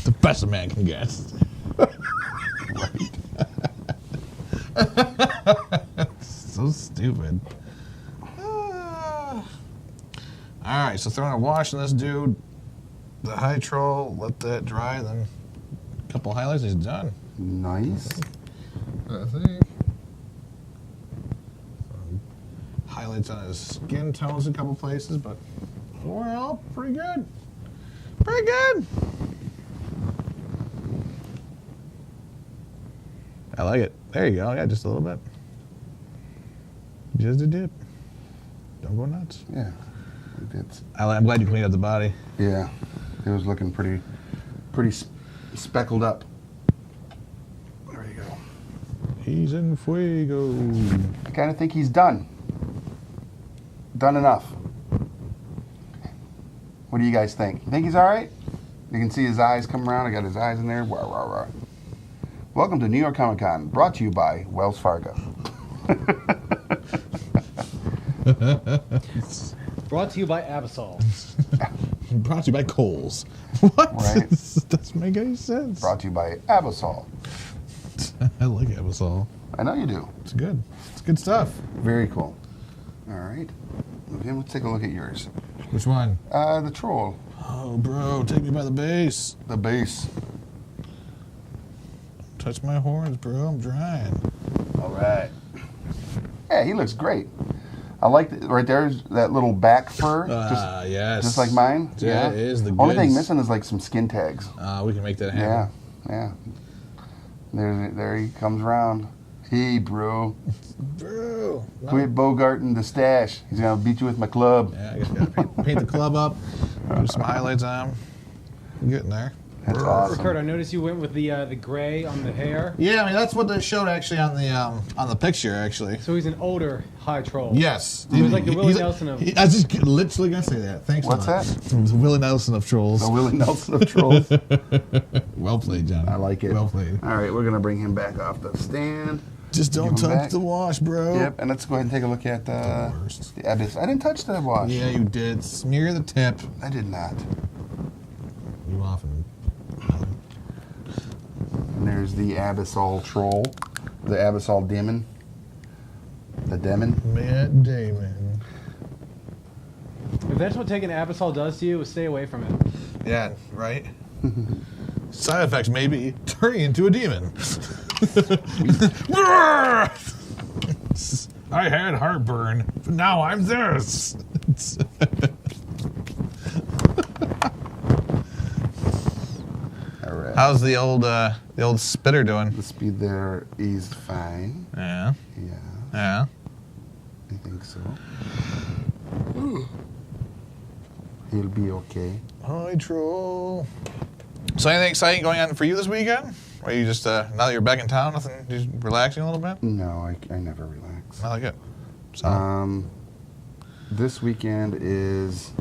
B: The best a man can get. So stupid. All right, so throwing a wash on this dude. The high troll, let that dry, then a couple highlights, he's done.
A: Nice.
B: I think. Highlights on his skin tones in a couple places, but overall, pretty good. Pretty good. I like it. There you go. Yeah, just a little bit. Just a dip. Don't go nuts.
A: Yeah. It's,
B: I'm glad you cleaned up the body.
A: yeah. It was looking pretty speckled up. There you go.
B: He's in fuego.
A: I kind of think he's done. Done enough. What do you guys think? You think he's all right? You can see his eyes come around. I got his eyes in there. Rah, rah, rah. Welcome to New York Comic Con, brought to you by Wells Fargo.
C: Brought to you by Absol.
B: Brought to you by Kohl's. What?
A: Right.
B: Doesn't make any sense.
A: Brought to you by Absol.
B: I like Absol.
A: I know you do.
B: It's good. It's good stuff.
A: Very cool. All right. Okay, let's take a look at yours.
B: Which one?
A: The troll.
B: Oh, bro, take me by the base.
A: The base.
B: Touch my horns, bro. I'm drying.
A: All right. Yeah, he looks great. I like right there's that little back fur.
B: Yes.
A: Just like mine.
B: Yeah, it is the
A: only thing
B: goods.
A: missing is like some skin tags.
B: We can make that
A: Yeah,
B: happen.
A: yeah. There he comes around. Hey, bro.
B: Bro. No.
A: Quit bogarting the stash. He's gonna beat you with my club.
B: Yeah, I guess gotta paint the club up. Do some highlights on him. I'm getting there.
A: That's awesome.
C: Kurt, I noticed you went with the gray on the hair.
B: Yeah, I mean that's what they showed actually on the picture actually.
C: So he's an older high troll.
B: Yes,
C: He was like the Willie Nelson of.
B: I was just literally gonna say that. Thanks.
A: What's
B: a lot.
A: that?
B: The Willie Nelson of trolls.
A: The Willie Nelson of trolls.
B: Well played, John.
A: I like it.
B: Well played.
A: All right, we're gonna bring him back off the stand.
B: Just don't
A: Give him
B: touch
A: back.
B: the wash, bro.
A: Yep, and let's go ahead and take a look at
B: The worst.
A: the abyss. I didn't touch that wash.
B: Yeah, you did. Smear the tip.
A: I did not.
B: You often.
A: And there's the Abyssal Troll, the Abyssal Demon, the Demon.
B: Matt Damon.
C: If that's what taking Absol does to you, stay away from it.
B: Yeah, right? Side effects maybe turning into a demon. I had heartburn, but now I'm this.
A: All right.
B: How's the old spitter doing?
A: The speed there is fine.
B: Yeah,
A: Yeah,
B: yeah.
A: I think so. He'll be okay.
B: Hi, troll. So anything exciting going on for you this weekend? Or you just, now that you're back in town, nothing, just relaxing a little bit?
A: No, I never relax.
B: I like it. So.
A: This weekend is,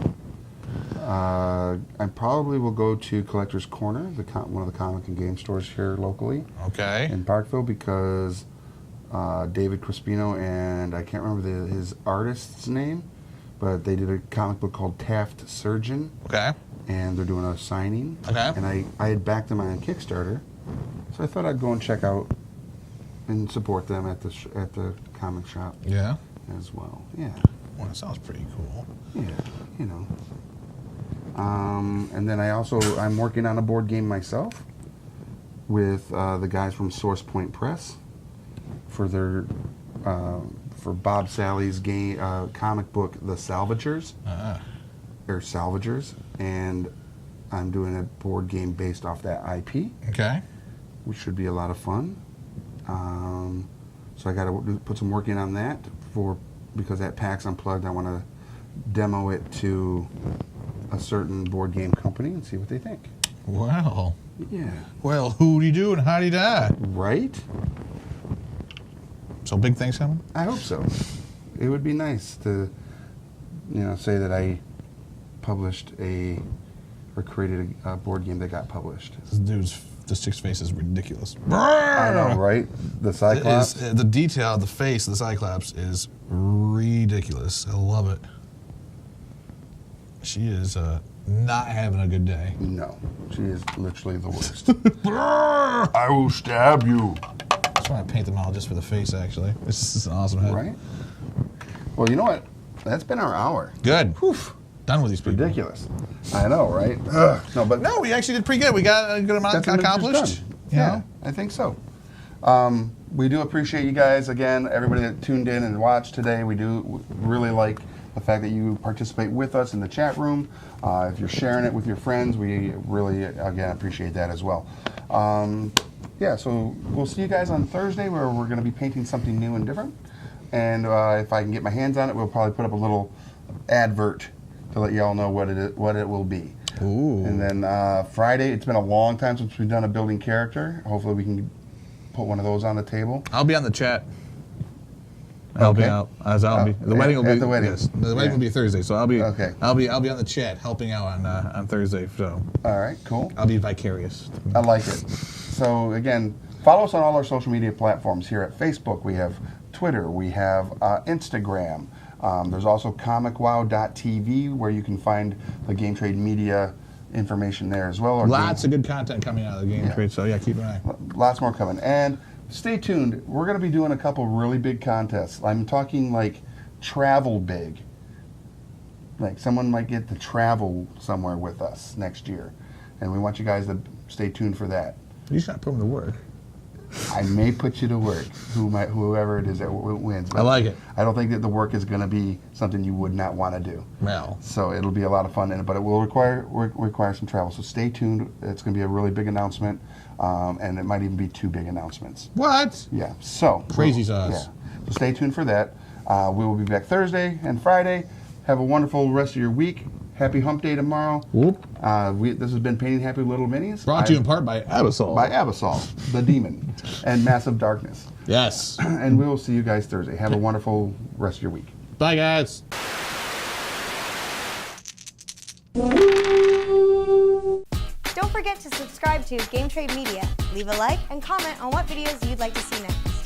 A: I probably will go to Collector's Corner, one of the comic and game stores here locally.
B: Okay.
A: In Parkville, because David Crispino and I can't remember his artist's name, but they did a comic book called Taft Surgeon.
B: Okay.
A: And they're doing a signing.
B: Okay.
A: And I had backed them on Kickstarter, so I thought I'd go and check out and support them at the comic shop.
B: Yeah.
A: As well. Yeah.
B: Well, that sounds pretty cool.
A: Yeah. You know. And then I'm working on a board game myself with the guys from Source Point Press for their for Bob Sally's game comic book The Salvagers. Or Salvagers, and I'm doing a board game based off that IP.
B: Okay.
A: Which should be a lot of fun. So I got to put some work in on that because at PAX Unplugged I want to demo it to a certain board game company and see what they think.
B: Wow.
A: Yeah.
B: Well, who-de do and howdy da.
A: Right?
B: So big things coming?
A: I hope so. It would be nice to, say that I published or created a board game that got published.
B: The six face is ridiculous.
A: I know, right? The Cyclops.
B: The detail of the face of the Cyclops is ridiculous. I love it. She is not having a good day.
A: No, she is literally the worst. I will stab you.
B: I just want to paint them all just for the face, actually. This is an awesome head.
A: Right? Well, you know what? That's been our hour.
B: Good.
A: Whew.
B: Done with these people.
A: Ridiculous. I know, right?
B: No, we actually did pretty good. We got a good amount accomplished.
A: Yeah, I think so. We do appreciate you guys again, everybody that tuned in and watched today. We do really like the fact that you participate with us in the chat room. If you're sharing it with your friends, we really, again, appreciate that as well. So we'll see you guys on Thursday where we're going to be painting something new and different. And if I can get my hands on it, we'll probably put up a little advert to let you all know what it will be.
B: Ooh.
A: And then Friday, it's been a long time since we've done a building character. Hopefully we can put one of those on the table.
B: I'll be on the chat. Helping out. The wedding will be
A: at the wedding.
B: Yes, the wedding will be Thursday, so I'll be
A: okay.
B: I'll be on the chat helping out on Thursday. So
A: all right, cool.
B: I'll be vicarious.
A: I like it. So again, follow us on all our social media platforms. Here at Facebook, we have Twitter, we have Instagram. There's also comicwow.tv where you can find the Game Trade Media information there as well.
B: Lots of good content coming out of the Game Trade, so yeah, keep an eye.
A: Lots more coming. And stay tuned. We're going to be doing a couple really big contests. I'm talking like travel big. Like someone might get to travel somewhere with us next year. And we want you guys to stay tuned for that.
B: You just got to put them to work.
A: I may put you to work, whoever it is that wins.
B: I like it.
A: I don't think that the work is going to be something you would not want to do.
B: Well.
A: So it'll be a lot of fun, but it will require some travel. So stay tuned. It's going to be a really big announcement, and it might even be 2 big announcements.
B: What?
A: Yeah. So
B: crazy sauce.
A: Yeah. So stay tuned for that. We will be back Thursday and Friday. Have a wonderful rest of your week. Happy Hump Day tomorrow.
B: Whoop.
A: This has been Painting Happy Little Minis.
B: Brought to you in part by Absol.
A: By Absol, the demon, and Massive Darkness.
B: Yes.
A: And we will see you guys Thursday. Have a wonderful rest of your week.
B: Bye, guys.
D: Don't forget to subscribe to Game Trade Media. Leave a like and comment on what videos you'd like to see next.